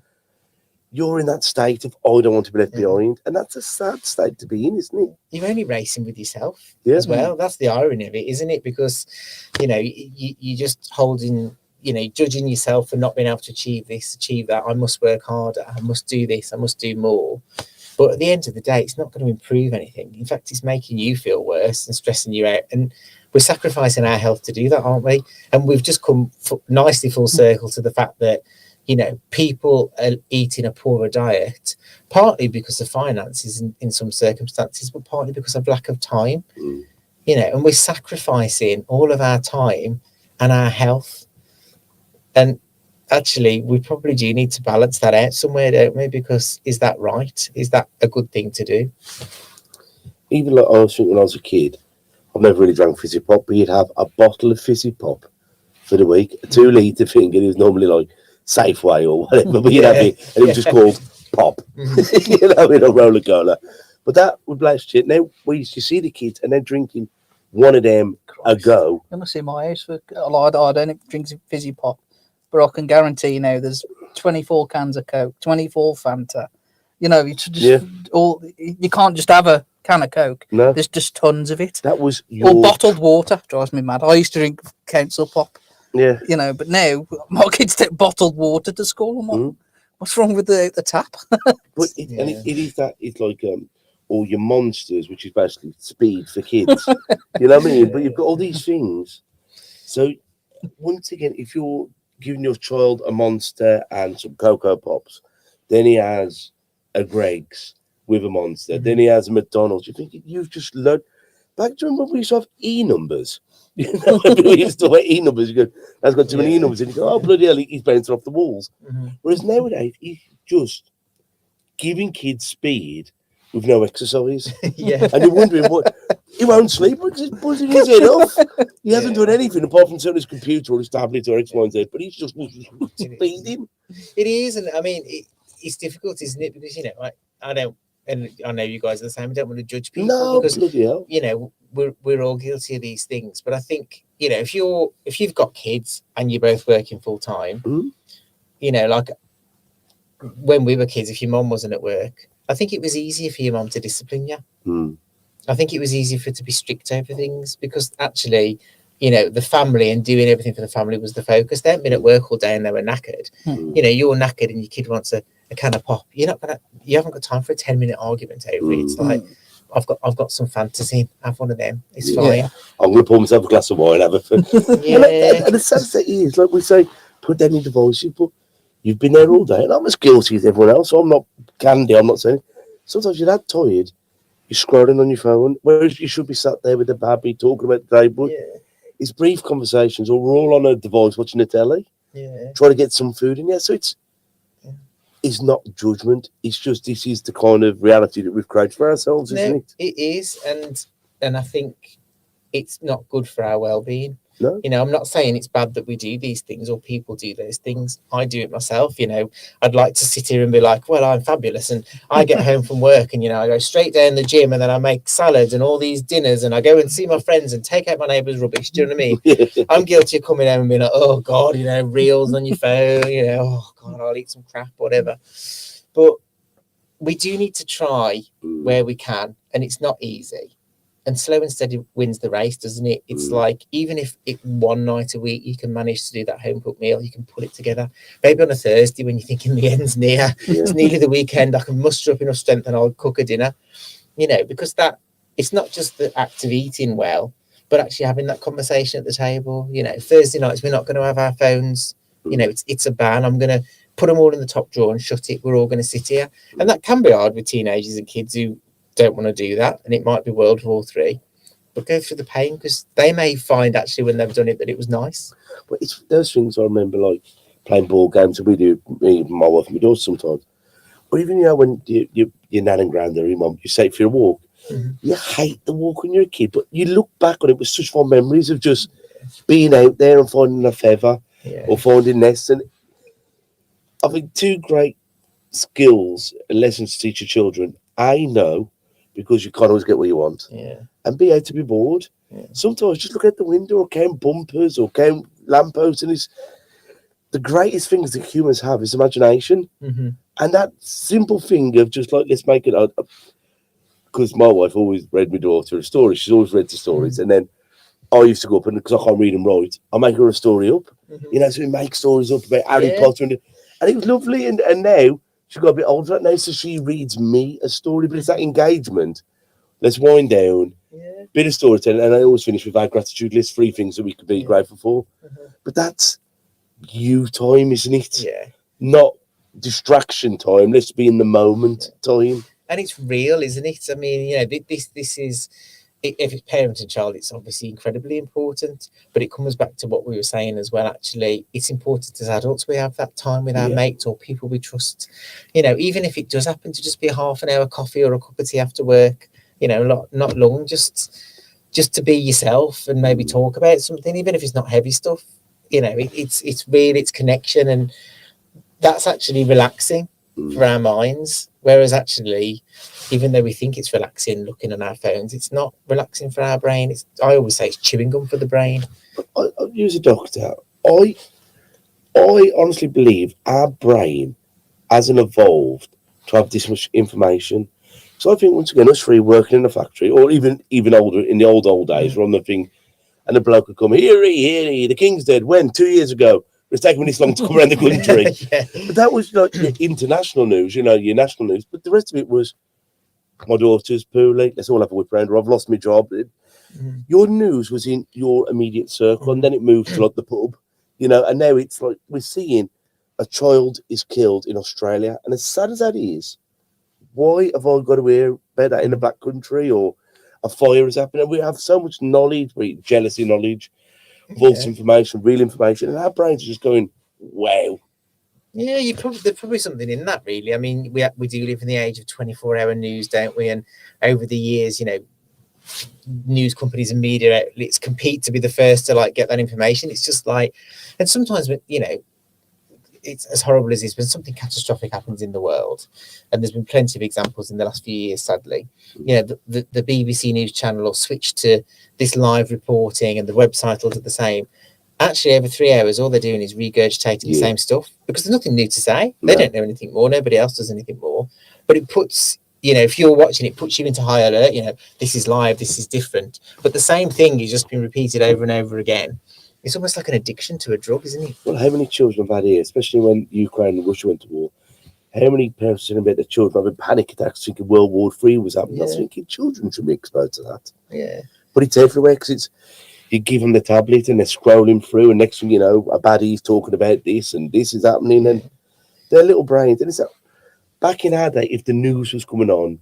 you're in that state of, I don't want to be left behind, and that's a sad state to be in, isn't it? You're only racing with yourself as well. That's the irony of it, isn't it? Because, you know, you just holding, you know, judging yourself for not being able to achieve this, achieve that. I must work harder. I must do this. I must do more. But at the end of the day, it's not going to improve anything. In fact, it's making you feel worse and stressing you out. And we're sacrificing our health to do that, aren't we? And we've just come nicely full circle to the fact that, you know, people are eating a poorer diet, partly because of finances in some circumstances, but partly because of lack of time. You know, and we're sacrificing all of our time and our health. And actually, we probably do need to balance that out somewhere, don't we? Because is that right? Is that a good thing to do? Even like I was thinking when I was a kid, I've never really drank fizzy pop, but you'd have a bottle of fizzy pop for the week, a 2 litre thing, and it was normally like Safeway or whatever, but you'd have it, and it was just called pop, you know, in a roller cola. But that would blast shit. Now, we used to see the kids and they're drinking one of them a go. You must see my house for a lot. I don't drink fizzy pop, but I can guarantee you now there's 24 cans of Coke, 24 Fanta. You know, it's just all. You can't just have a can of Coke. No, there's just tons of it. That was or bottled water. Drives me mad. I used to drink council pop. Yeah, you know, but now my kids take bottled water to school. I'm like, what's wrong with the tap? But it is that it's like all your monsters, which is basically speed for kids. You know what I mean? But you've got all these things. So once again, if you're giving your child a Monster and some Cocoa Pops, then he has a Greg's with a Monster, then he has a McDonald's. You think you've just learned. Back to when we used to have E-numbers. You know, we used to wear E-numbers. You go, that's got too many E-numbers. And you go, oh, bloody hell, he's bouncing off the walls. Whereas nowadays, he's just giving kids speed with no exercise. And you're wondering, what? He won't sleep because he's buzzing his head off. He hasn't done anything apart from turn his computer or his tablet or X, Y, and Z, but he's just speeding. It is. And I mean, it's difficult, isn't it? Because, you know, I don't. And I know you guys are the same. I don't want to judge people because, you know, we're all guilty of these things. But I think, you know, if you've got kids and you're both working full time, you know, like when we were kids, if your mom wasn't at work, I think it was easier for your mom to discipline you. I think it was easier for her to be strict over things because actually, you know, the family and doing everything for the family was the focus. They hadn't been at work all day and they were knackered. You know, you're knackered and your kid wants a can of pop. You haven't got time for a 10-minute argument over it. It's like, I've got some fantasy. Have one of them. It's fine. I'm going to pour myself a glass of wine. Have a fun. And the sad thing is, like we say, put down your devices, but you've been there all day, and I'm as guilty as everyone else. So I'm not candy. I'm not saying. Sometimes you're that tired, you're scrolling on your phone, whereas you should be sat there with the baby talking about the day. But it's brief conversations, or we're all on a device watching the telly, trying to get some food in. So it's. is not judgment. It's just this is the kind of reality that we've created for ourselves, isn't it? It is, and I think it's not good for our well-being. No. You know, I'm not saying it's bad that we do these things or people do those things. I do it myself. You know, I'd like to sit here and be like, well, I'm fabulous. And I get home from work and, you know, I go straight down the gym and then I make salads and all these dinners and I go and see my friends and take out my neighbour's rubbish. Do you know what I mean? I'm guilty of coming home and being like, oh, God, you know, reels on your phone, you know, oh, God, I'll eat some crap, whatever. But we do need to try where we can, and it's not easy. And slow and steady wins the race, doesn't it? It's like, even if one night a week you can manage to do that home cooked meal, you can put it together. Maybe on a Thursday when you're thinking the end's near, it's nearly the weekend, I can muster up enough strength and I'll cook a dinner. You know, because that it's not just the act of eating well, but actually having that conversation at the table. You know, Thursday nights, we're not going to have our phones. You know, it's a ban. I'm going to put them all in the top drawer and shut it. We're all going to sit here. And that can be hard with teenagers and kids who don't want to do that, and it might be World War III, but go through the pain because they may find actually when they've done it that it was nice. But it's those things I remember, like playing ball games, and we do, me, my wife and my daughter sometimes. Or even, you know, when your nan and granddad or your mum, you say for a walk, you hate the walk when you're a kid, but you look back on it with such fond memories of just being out there and finding a feather or finding nests. And I think two great skills and lessons to teach your children. I know, because you can't always get what you want. And be able to be bored. Sometimes just look out the window or count bumpers or count lampposts. And it's the greatest things that humans have is imagination. And that simple thing of just like, let's make it out. Because my wife always read my daughter a story. She's always read the stories. And then I used to go up, and because I can't read and write, I make her a story up. You know, so we make stories up about Harry Potter. And it was lovely. And now, she got a bit older now, so she reads me a story, but it's that engagement. Let's wind down, bit of storytelling, and I always finish with our gratitude list, 3 things that we could be grateful for. But that's you time, isn't it? Not distraction time. Let's be in the moment time. And it's real, isn't it? I mean, you know, this is, if it's parent and child, it's obviously incredibly important, but it comes back to what we were saying as well. Actually, it's important as adults we have that time with our mates or people we trust. You know, even if it does happen to just be a half an hour coffee or a cup of tea after work, you know, not long, just to be yourself and maybe talk about something, even if it's not heavy stuff. You know, it's real, it's connection, and that's actually relaxing for our minds. Whereas actually, even though we think it's relaxing looking on our phones, it's not relaxing for our brain. I always say it's chewing gum for the brain. I'll use a doctor. I honestly believe our brain hasn't evolved to have this much information. So I think, once again, us 3 working in a factory, or even older, in the old days, we're on the thing, and the bloke would come, here, the king's dead. When? 2 years ago. It's taken me this long to come around the country. But that was like your international news, you know, your national news. But the rest of it was, my daughter's poorly, let's all have a whip round, or I've lost my job. Your news was in your immediate circle, and then it moved to like the pub, you know, and now it's like we're seeing a child is killed in Australia. And as sad as that is, why have I got to hear about that in the Black Country, or a fire is happening? We have so much knowledge, jealousy knowledge, false information, real information, and our brains are just going, wow. Yeah, there's probably something in that, really. I mean, we do live in the age of 24-hour news, don't we? And over the years, you know, news companies and media outlets compete to be the first to like get that information. It's just like, and sometimes, you know, it's as horrible as it's been, something catastrophic happens in the world, and there's been plenty of examples in the last few years, sadly. You know, the BBC News channel will switch to this live reporting, and the website will do the same. Actually, over 3 hours, all they're doing is regurgitating the same stuff, because there's nothing new to say. They don't know anything more. Nobody else does anything more. But it puts, you know, if you're watching, it puts you into high alert. You know, this is live, this is different. But the same thing is just being repeated over and over again. It's almost like an addiction to a drug, isn't it? Well, how many children have had here, especially when Ukraine and Russia went to war? How many parents are saying about their children having panic attacks, thinking World War III was happening? I was thinking children should be exposed to that. But it's everywhere, because you give them the tablet and they're scrolling through, and next thing you know, a baddie's talking about this and this is happening, and their little brains. And it's like, back in our day, if the news was coming on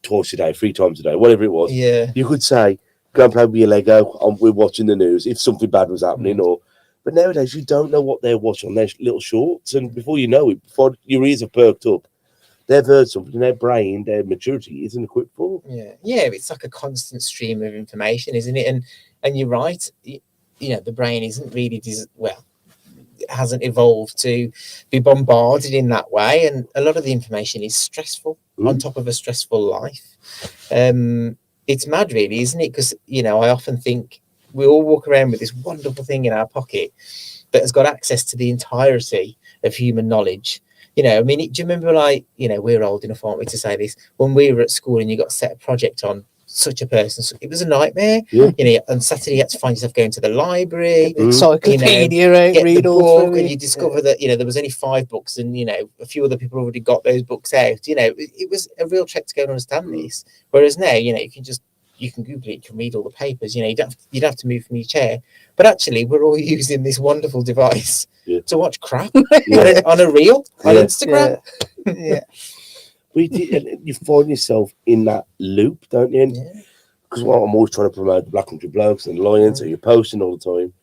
twice a day, 3 times a day, whatever it was, you could say, go and play with your Lego, we're watching the news, if something bad was happening. Or But nowadays, you don't know what they're watching on their little shorts. And before you know it, before your ears have perked up, they've heard something, their brain, their maturity isn't equipped for. Yeah, it's like a constant stream of information, isn't it? And you're right. You know, the brain isn't really it hasn't evolved to be bombarded in that way, and a lot of the information is stressful on top of a stressful life. It's mad, really, isn't it? Because you know, I often think we all walk around with this wonderful thing in our pocket that has got access to the entirety of human knowledge. You know, I mean, do you remember, like, you know, we're old enough, aren't we, to say this? When we were at school and you got set a project on such a person, it was a nightmare. Yeah. You know, on Saturday you had to find yourself going to the library, encyclopedia, get read the all book, through and it. you discover that, you know, there was only 5 books, and you know, a few other people already got those books out. You know, it was a real trek to go and understand this. Whereas now, you know, you can Google it, you can read all the papers. You know, you don't have to move from your chair. But actually, we're all using this wonderful device to watch crap on a reel on Instagram. Yeah. And you find yourself in that loop, don't you? Because I'm always trying to promote the Black Country Blokes and Lions, so you're posting all the time.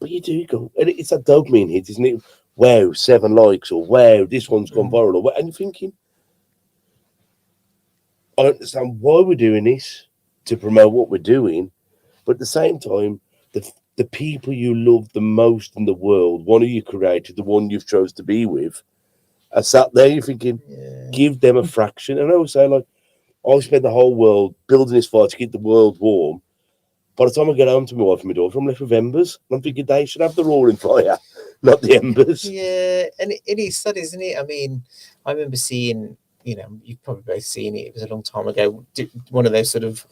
But you do go, and it's that dopamine hit, isn't it? Wow, 7 likes, or wow, this one's gone viral, or and you're thinking, I understand why we're doing this, to promote what we're doing, but at the same time, the people you love the most in the world, one of you created, the one you've chose to be with, are sat there, you're thinking, give them a fraction. And I always say, like, I spent the whole world building this fire to keep the world warm. By the time I get home to my wife and my daughter, I'm left with embers. I'm thinking they should have the roaring fire, not the embers. Yeah, and it is sad, isn't it? I mean, I remember seeing, you know, you've probably both seen it. It was a long time ago. One of those sort of,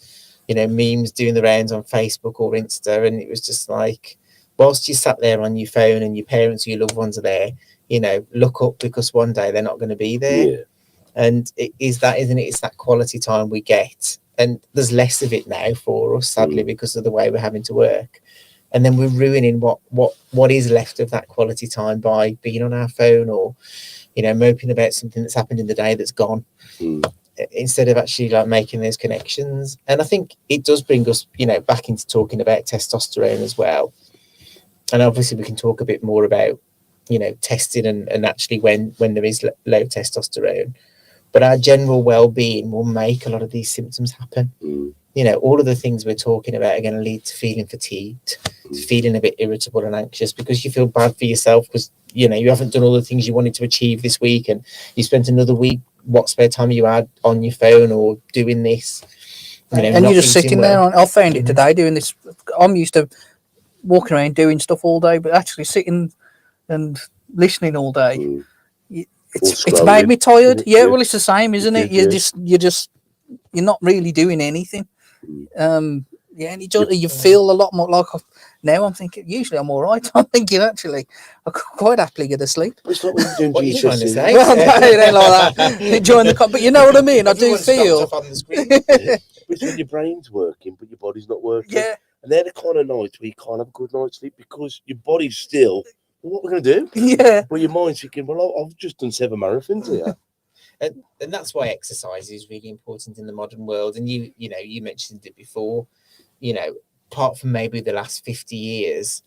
you know, memes doing the rounds on Facebook or Insta, and it was just like, whilst you sat there on your phone and your parents or your loved ones are there, you know, look up, because one day they're not going to be there. Yeah. And it is that, isn't it? It's that quality time we get, and there's less of it now for us, sadly, because of the way we're having to work. And then we're ruining what is left of that quality time by being on our phone, or, you know, moping about something that's happened in the day that's gone, instead of actually like making those connections. And I think it does bring us, you know, back into talking about testosterone as well. And obviously we can talk a bit more about, you know, testing and actually when there is low testosterone. But our general well-being will make a lot of these symptoms happen. You know, all of the things we're talking about are going to lead to feeling fatigued, to feeling a bit irritable and anxious, because you feel bad for yourself because, you know, you haven't done all the things you wanted to achieve this week, and you spent another week, what spare time you had, on your phone or doing this. You know, and you're just sitting there. I found it today doing this. I'm used to walking around doing stuff all day, but actually sitting and listening all day. It's made me tired. Yeah, well, it's the same, isn't it? You're not really doing anything. And you feel a lot more like now. I'm thinking, usually I'm all right. I'm thinking, actually, I could quite happily get asleep. It's not what you're doing. What are you trying to say? Well, no, it ain't like that. Enjoying the but you know what I mean. I do feel. On the screen. It's when your brain's working, but your body's not working. Yeah. And they're the kind of nights where you can't have a good night's sleep because your body's still, well, what we're going to do? Yeah. Well, your mind's thinking, well, I've just done 7 marathons here. And that's why exercise is really important in the modern world. And you mentioned it before, you know, apart from maybe the last 50 years,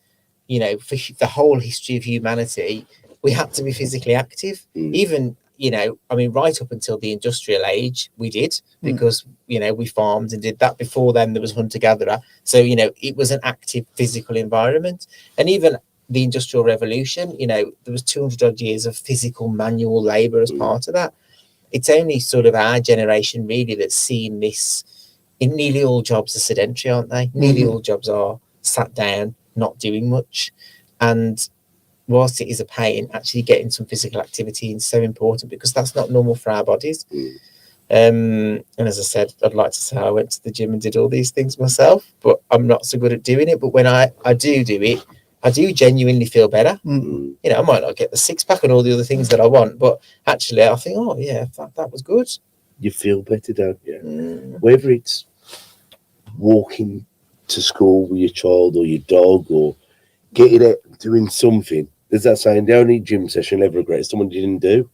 you know, for the whole history of humanity, we had to be physically active. Even, you know, I mean, right up until the industrial age, we did, because, you know, we farmed and did that. Before then, there was hunter-gatherer. So, you know, it was an active physical environment. And even the Industrial Revolution, you know, there was 200 odd years of physical manual labor as part of that. It's only sort of our generation really that's seen this. In nearly all jobs are sedentary, aren't they? Nearly all jobs are sat down, not doing much. And whilst it is a pain, actually getting some physical activity is so important, because that's not normal for our bodies. And as I said, I'd like to say I went to the gym and did all these things myself, but I'm not so good at doing it. But when I do it, I do genuinely feel better. You know, I might not get the 6-pack and all the other things that I want, but actually I think, oh yeah, that was good. You feel better, don't you? Whether it's walking to school with your child or your dog, or getting it, doing something. There's that saying, the only gym session you'll ever regret is someone you didn't do.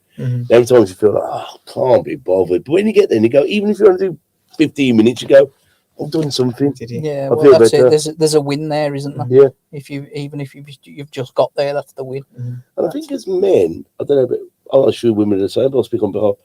Every time you feel like, oh, can't be bothered. But when you get there and you go, even if you want to do 15 minutes, you go, I've done something. Did you? Yeah, I well, feel that's better. it. There's a win there, isn't there? Yeah. If you've just got there, that's the win. And I think as men, I don't know, but I'm sure women are the same, but I'll speak on behalf.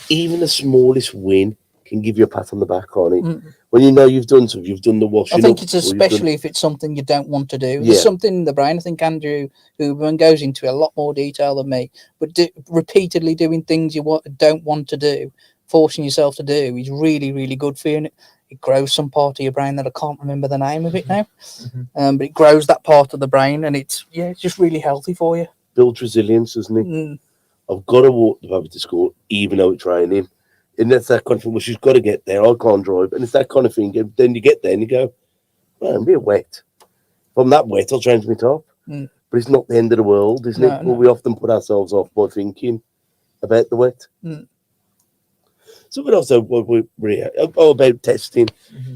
Even the smallest win can give you a pat on the back on it. When you know you've done something, you've done the washing. I think up, it's especially if it's something you don't want to do. Yeah. There's something in the brain. I think Andrew Huberman goes into a lot more detail than me, but repeatedly doing things you don't want to do, forcing yourself to do, is really, really good for you. And it grows some part of your brain that I can't remember the name of it now. But it grows that part of the brain, and it's just really healthy for you. builds resilience, doesn't it? I've got to walk the baby to school, even though it's raining. And that's that kind of thing. Well, she's got to get there. I can't drive. And it's that kind of thing. And then you get there and you go, man, I'm a bit wet. If I'm that wet, I'll change my top. But it's not the end of the world, isn't it? But we often put ourselves off by thinking about the wet. Something else, though, about testing.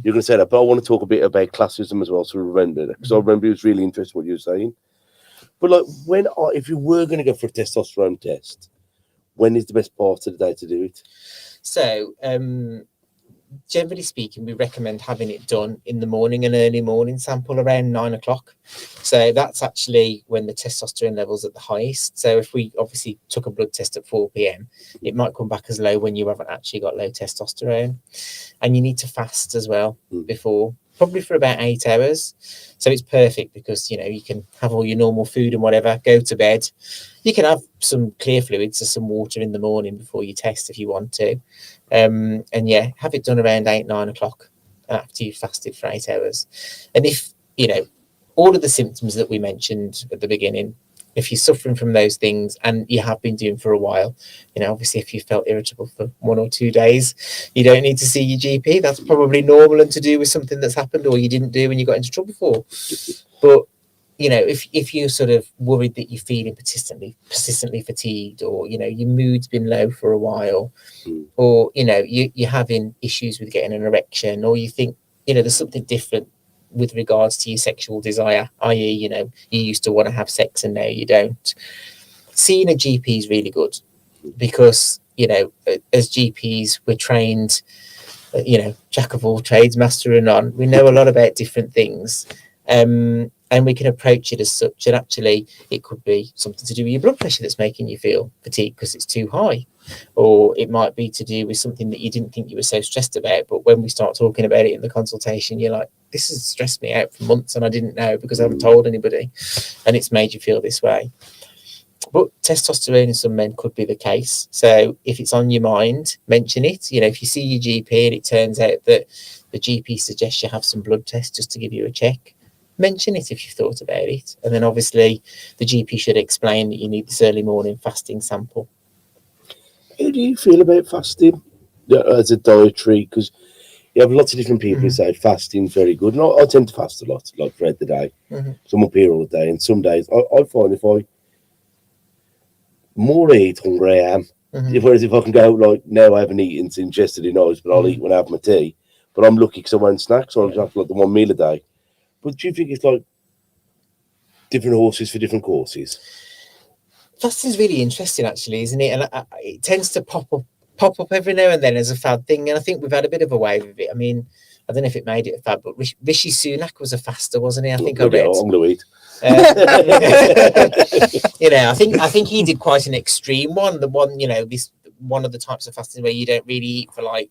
You're going to say that, but I want to talk a bit about classism as well, so remember that, because I remember it was really interesting what you were saying. But like, if you were going to go for a testosterone test, when is the best part of the day to do it? So, generally speaking, we recommend having it done in the morning, an early morning sample around 9 o'clock. So that's actually when the testosterone level's at the highest. So if we obviously took a blood test at 4 p.m, it might come back as low when you haven't actually got low testosterone. And you need to fast as well before, probably for about 8 hours. So it's perfect because, you know, you can have all your normal food and whatever, go to bed. You can have some clear fluids or some water in the morning before you test if you want to. And yeah, have it done around 8-9 o'clock after you've fasted for 8 hours. And if, you know, all of the symptoms that we mentioned at the beginning, if you're suffering from those things and you have been doing for a while, you know, obviously if you felt irritable for 1 or 2 days, you don't need to see your GP. That's probably normal and to do with something that's happened or you didn't do when you got into trouble for. But, you know, if you're sort of worried that you're feeling persistently fatigued, or, you know, your mood's been low for a while, or, you know, you're having issues with getting an erection, or you think, you know, there's something different with regards to your sexual desire, i.e., you know, you used to want to have sex and now you don't. Seeing a GP is really good because, you know, as GPs, we're trained, you know, jack of all trades, master of none. We know a lot about different things. And we can approach it as such. And actually, it could be something to do with your blood pressure that's making you feel fatigued because it's too high. Or it might be to do with something that you didn't think you were so stressed about. But when we start talking about it in the consultation, you're like, this has stressed me out for months and I didn't know because I haven't told anybody. And it's made you feel this way. But testosterone in some men could be the case. So if it's on your mind, mention it. You know, if you see your GP and it turns out that the GP suggests you have some blood tests just to give you a check, mention it if you've thought about it. And then obviously the GP should explain that you need this early morning fasting sample. How do you feel about fasting as a dietary? Because you have lots of different people who say fasting's very good. And I tend to fast a lot, like throughout the day. So I'm up here all day. And some days I find if I more eat, hungry I am. Whereas if I can go, like, now I haven't eaten since yesterday night, but I'll eat when I have my tea. But I'm lucky because I won't snack, so I'll just have like the one meal a day. But do you think it's like different horses for different courses? Fasting's really interesting, actually, isn't it? And it tends to pop up every now and then as a fad thing. And I think we've had a bit of a wave of it. I mean, I don't know if it made it a fad, but Rishi Sunak was a faster, wasn't he? I think I read. I'm going to eat. You know, I think he did quite an extreme one. The one, you know, this one of the types of fasting where you don't really eat for like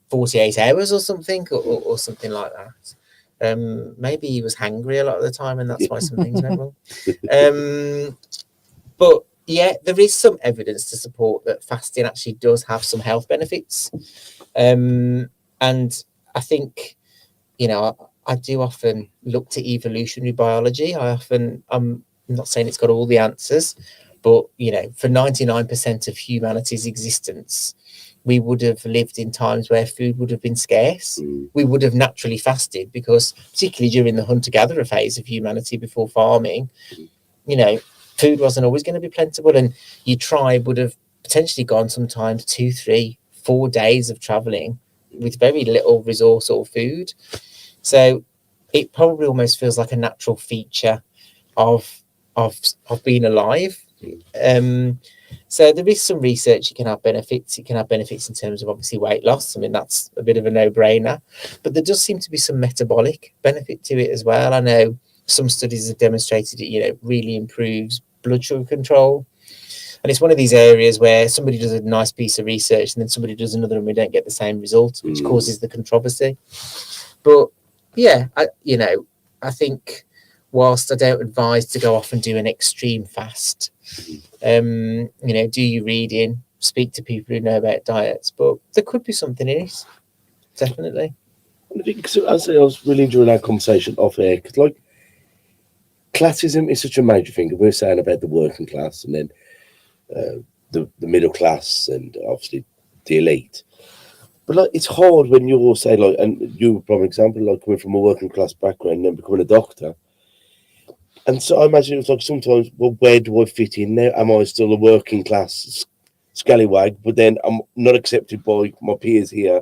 48 hours or something, or something like that. Maybe he was hangry a lot of the time, and that's why some things went wrong. But yeah, there is some evidence to support that fasting actually does have some health benefits. And I think, you know, I do often look to evolutionary biology. I'm not saying it's got all the answers, but, you know, for 99% of humanity's existence, we would have lived in times where food would have been scarce. We would have naturally fasted because, particularly during the hunter-gatherer phase of humanity before farming, you know, food wasn't always going to be plentiful, and your tribe would have potentially gone sometimes 2, 3, 4 days of traveling with very little resource or food. So it probably almost feels like a natural feature of being alive. So there is some research. It can have benefits. It can have benefits in terms of obviously weight loss. I mean, that's a bit of a no-brainer. But there does seem to be some metabolic benefit to it as well. I know some studies have demonstrated it, really improves blood sugar control. And it's one of these areas where somebody does a nice piece of research and then somebody does another and we don't get the same result, which causes the controversy. But yeah, I think whilst I don't advise to go off and do an extreme fast, do your reading, speak to people who know about diets, but there could be something in it, definitely. I think I was really enjoying our conversation off air because, like, classism is such a major thing. We were saying about the working class and then the middle class and obviously the elite. But like, it's hard when you all say, like, and you for example, like coming from a working class background and then becoming a doctor. And so I imagine it's like sometimes, well, where do I fit in now? Am I still a working class scallywag? But then I'm not accepted by my peers here,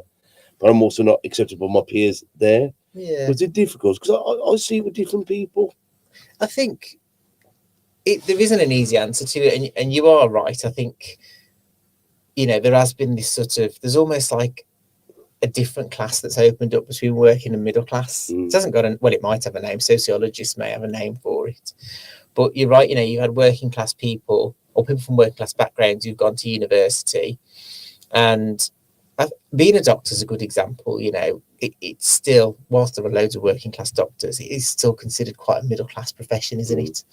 but I'm also not accepted by my peers there. Yeah. Was it difficult? Because I see it with different people. I think there isn't an easy answer to it. And you are right. I think, there has been this there's almost like a different class that's opened up between working and middle class. It hasn't got it might have a name. Sociologists may have a name for it. But you're right, you've had working class people or people from working class backgrounds who've gone to university. And being a doctor is a good example. It's still, whilst there are loads of working class doctors, it is still considered quite a middle class profession, isn't it?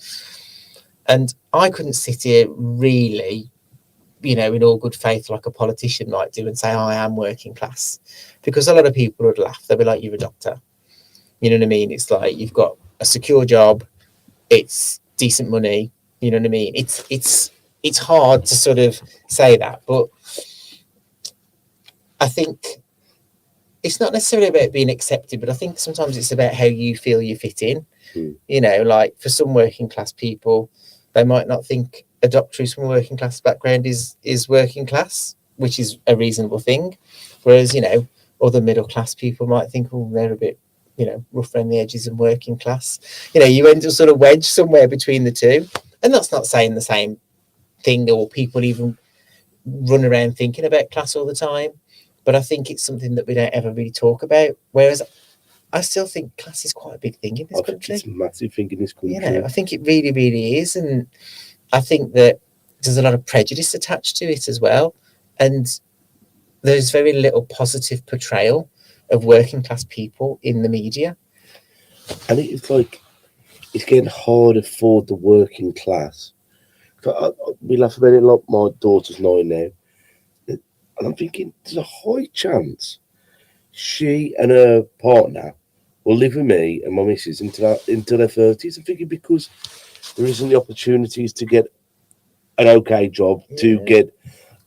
And I couldn't sit here really, in all good faith, like a politician might do, and say, I am working class, because a lot of people would laugh. They'll be like, you're a doctor. You know what I mean? It's like, you've got a secure job. It's decent money. You know what I mean? It's hard to sort of say that, but I think it's not necessarily about being accepted, but I think sometimes it's about how you feel you fit in. Like for some working class people, they might not think a doctor who's from a working class background is working class, which is a reasonable thing. Whereas, other middle class people might think, oh, they're a bit, rough around the edges and working class. You end up sort of wedged somewhere between the two. And that's not saying the same thing, or people even run around thinking about class all the time. But I think it's something that we don't ever really talk about. Whereas I still think class is quite a big thing in this country. It's a massive thing in this country. I think it really, really is. And I think that there's a lot of prejudice attached to it as well. And there's very little positive portrayal of working class people in the media. And it's like, it's getting harder for the working class. We laugh about it a lot. My daughter's 9 now. And I'm thinking, there's a high chance she and her partner will live with me and my missus into their 30s. I'm thinking because there isn't the opportunities to get an okay job, to get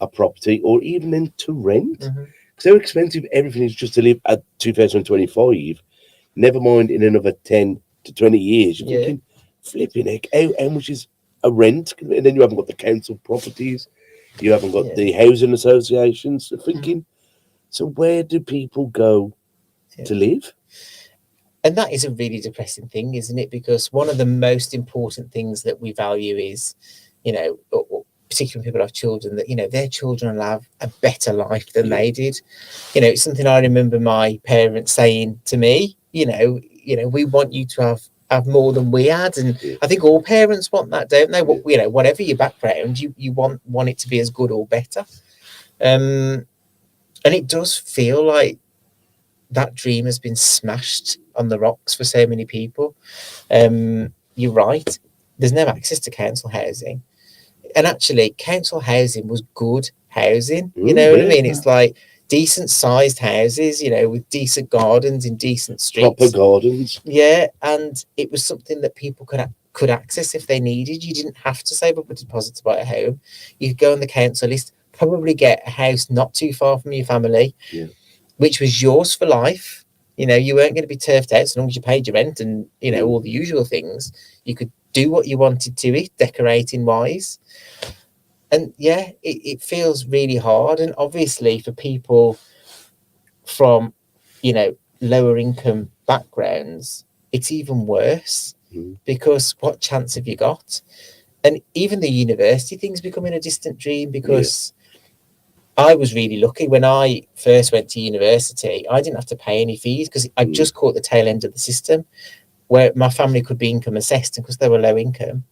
a property, or even then to rent. Because how expensive everything is just to live at 2025, never mind in another 10 to 20 years. You're thinking, flipping heck, how much is a rent? And then you haven't got the council properties. You haven't got the housing associations. So thinking, so where do people go to live? And that is a really depressing thing, isn't it? Because one of the most important things that we value is, particularly when people have children, that, their children will have a better life than they did. It's something I remember my parents saying to me, we want you to have more than we had. And I think all parents want that, don't they? Whatever your background, you want it to be as good or better. And it does feel like that dream has been smashed on the rocks for so many people. You're right. There's no access to council housing. And actually, council housing was good housing. You know what I mean? It's like decent sized houses, with decent gardens in decent streets. Proper gardens. Yeah, and it was something that people could access if they needed. You didn't have to save up a deposit to buy a home. You could go on the council list, probably get a house not too far from your family, which was yours for life. You weren't going to be turfed out as long as you paid your rent and, all the usual things. You could do what you wanted to it, decorating wise. And it feels really hard. And obviously for people from, lower income backgrounds, it's even worse because what chance have you got? And even the university thing's becoming a distant dream, because I was really lucky when I first went to university. I didn't have to pay any fees because I just caught the tail end of the system where my family could be income assessed, and because they were low income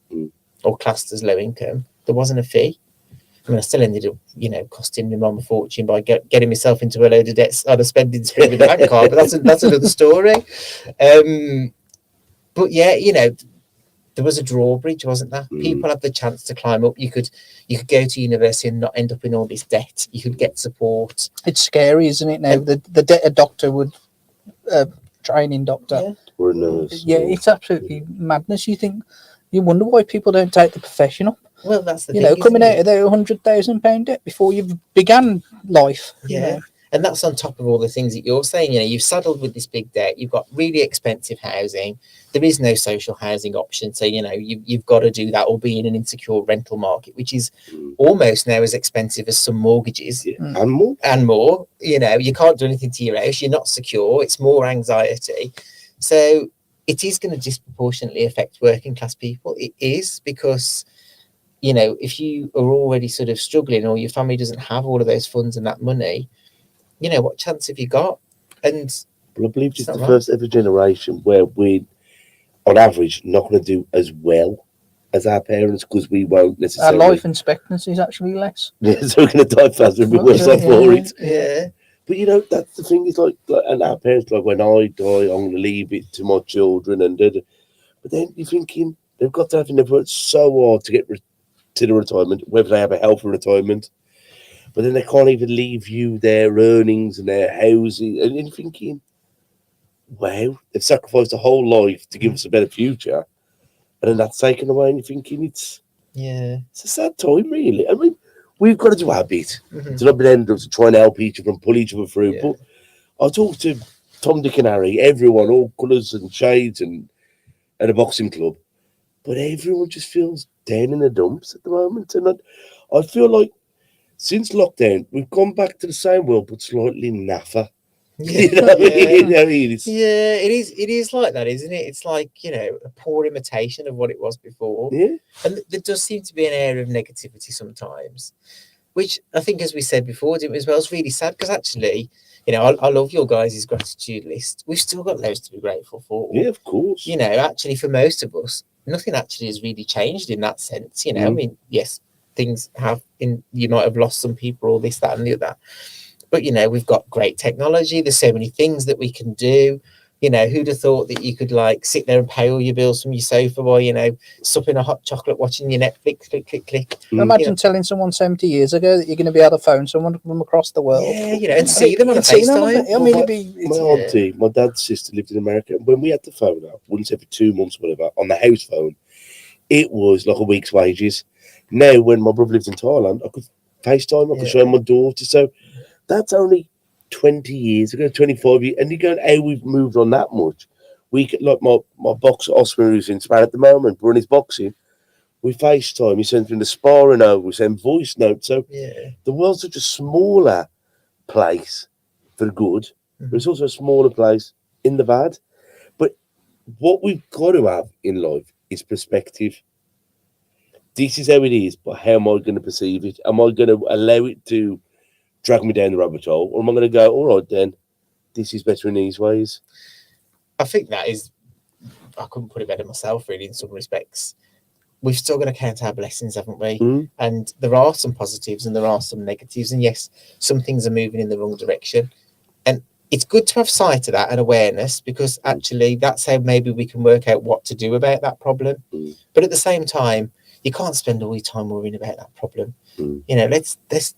or classed as low income, there wasn't a fee. I mean, I still ended up, costing my mum a fortune by getting myself into a load of debts on a spending spree with a bank card, but that's another story. But yeah, there was a drawbridge, wasn't there? People had the chance to climb up. You could go to university and not end up in all this debt. You could get support. It's scary, isn't it? Now the debt a doctor would, training doctor, or a nurse. yeah, it's absolutely madness. You wonder why people don't take the profession up. Well, that's the thing. Coming out of there £100,000 debt before you've began life. Yeah. And that's on top of all the things that you're saying. You've saddled with this big debt. You've got really expensive housing. There is no social housing option. So, you've got to do that or be in an insecure rental market, which is almost now as expensive as some mortgages. And more. And more. You can't do anything to your house. You're not secure. It's more anxiety. So it is going to disproportionately affect working class people. It is, because if you are already sort of struggling, or your family doesn't have all of those funds and that money, what chance have you got? And I believe it's the first ever generation where we're, on average, not going to do as well as our parents, because we won't necessarily. Our life expectancy is actually less. Yeah, so we're going to die faster and be worse off for it. Yeah. But that's the thing, is like, and our parents, like, when I die, I'm going to leave it to my children, but then you're thinking they've got to have worked so hard to get to the retirement, whether they have a healthy retirement, but then they can't even leave you their earnings and their housing, and you're thinking, wow, they've sacrificed a whole life to give us a better future, and then that's taken away, and you're thinking it's a sad time, really. I mean, we've got to do our bit to not be end up to try and help each other and pull each other through. But I talk to Tom, Dick and Harry, everyone, all colours and shades, and at a boxing club, but everyone just feels down in the dumps at the moment. And I feel like since lockdown, we've gone back to the same world, but slightly naffer. It is like that, isn't it? It's like, a poor imitation of what it was before. Yeah. And there does seem to be an air of negativity sometimes, which I think, as we said before, didn't we, as well, is really sad, because actually, I love your guys' gratitude list. We've still got loads to be grateful for. Yeah, of course. Actually, for most of us, nothing actually has really changed in that sense. I mean, yes, things have you might have lost some people, all this, that, and the other. But, we've got great technology. There's so many things that we can do. Who'd have thought that you could, like, sit there and pay all your bills from your sofa while, supping a hot chocolate, watching your Netflix, click, click, click. Imagine telling someone 70 years ago that you're going to be able to phone someone from across the world. Yeah, and see them on a FaceTime. I mean, my auntie, my dad's sister lived in America. And when we had the phone out, once every 2 months, whatever, on the house phone, it was like a week's wages. Now, when my brother lived in Thailand, I could FaceTime, I could show my daughter. So that's only 20 years ago, 25 years. And you go, how we've moved on that much. We could, like my boxer, Osman, who's in Spain at the moment, we're in his boxing. We FaceTime, he sends me the sparring over, we send voice notes. So the world's such a smaller place for the good, but it's also a smaller place in the bad. But what we've got to have in life is perspective. This is how it is, but how am I going to perceive it? Am I going to allow it to drag me down the rabbit hole, or am I going to go, all right, then, this is better in these ways? I think that is, I couldn't put it better myself, really, in some respects. We've still got to count our blessings, haven't we? And there are some positives and there are some negatives. And yes, some things are moving in the wrong direction. And it's good to have sight of that and awareness, because actually that's how maybe we can work out what to do about that problem. But at the same time, you can't spend all your time worrying about that problem. Let's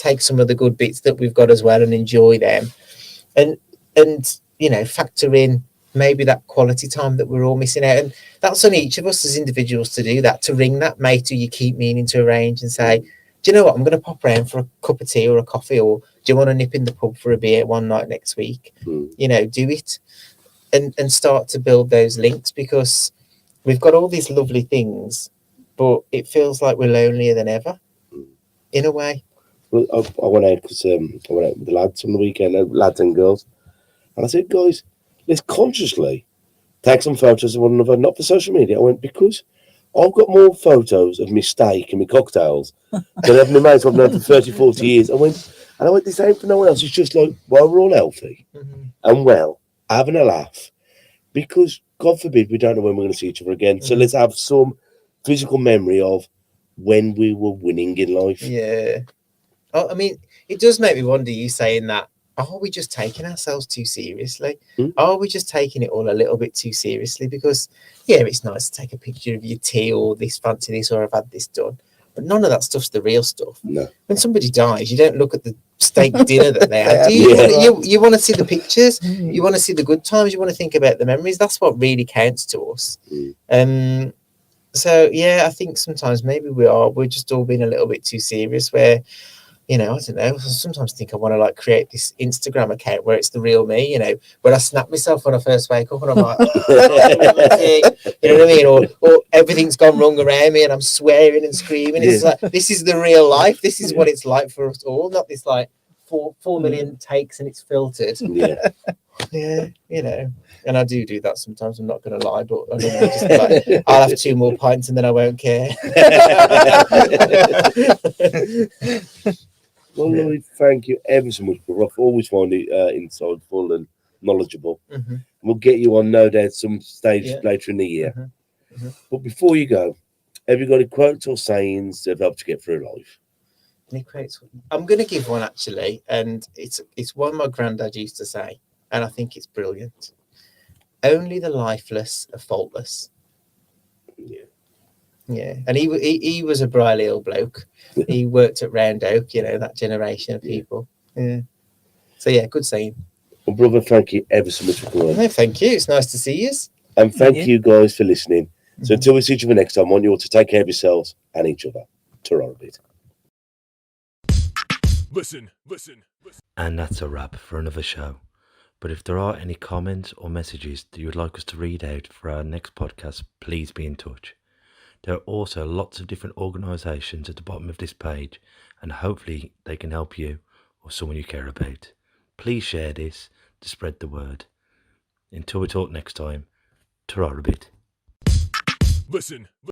take some of the good bits that we've got as well and enjoy them, and factor in maybe that quality time that we're all missing out. And that's on each of us as individuals to do that, to ring that mate who you keep meaning to arrange and say, do you know what, I'm going to pop around for a cup of tea or a coffee, or do you want to nip in the pub for a beer one night next week? Do it and start to build those links, because we've got all these lovely things, but it feels like we're lonelier than ever, in a way. Well, I went out because I went out with the lads on the weekend, lads and girls, and I said, guys, let's consciously take some photos of one another, not for social media. I went, because I've got more photos of my steak and my cocktails than I've my mates I've known for 30, 40 years. I went, this ain't for no one else. It's just like, while we're all healthy and well, having a laugh, because God forbid we don't know when we're going to see each other again. So let's have some physical memory of when we were winning in life. Yeah. Oh, I mean, it does make me wonder, you saying that, are we just taking ourselves too seriously? Are we just taking it all a little bit too seriously? Because, yeah, it's nice to take a picture of your tea or this fancy this or I've had this done. But none of that stuff's the real stuff. No. When somebody dies, you don't look at the steak dinner that they had. You want to see the pictures. You want to see the good times. You want to think about the memories. That's what really counts to us. So, yeah, I think sometimes maybe we're just all being a little bit too serious where, I don't know. I sometimes think I want to like create this Instagram account where it's the real me, where I snap myself when I first wake up and I'm like, you know what I mean? Or everything's gone wrong around me and I'm swearing and screaming. It's like, this is the real life. This is what it's like for us all, not this like 4 million takes and it's filtered. Yeah, and I do that sometimes. I'm not going to lie, but I don't know, just like, I'll have 2 more pints and then I won't care. Well, Lloyd, thank you ever so much, bro. I've always found it insightful and knowledgeable. We'll get you on, no doubt, some stage later in the year. But before you go, have you got any quotes or sayings that have helped you get through life? Any quotes? I'm going to give one, actually, and it's one my granddad used to say, and I think it's brilliant. Only the lifeless are faultless. Yeah, and he was a brightly ill bloke. He worked at Round Oak, that generation of people. Yeah. So yeah, good saying. Well, brother, thank you ever so much for coming on. No, thank you. It's nice to see you. And thank you guys for listening. So until we see each other next time, I want you all to take care of yourselves and each other. Ta-ra a bit. Listen. And that's a wrap for another show. But if there are any comments or messages that you would like us to read out for our next podcast, please be in touch. There are also lots of different organisations at the bottom of this page, and hopefully they can help you or someone you care about. Please share this to spread the word. Until we talk next time, ta-ra a bit. Listen.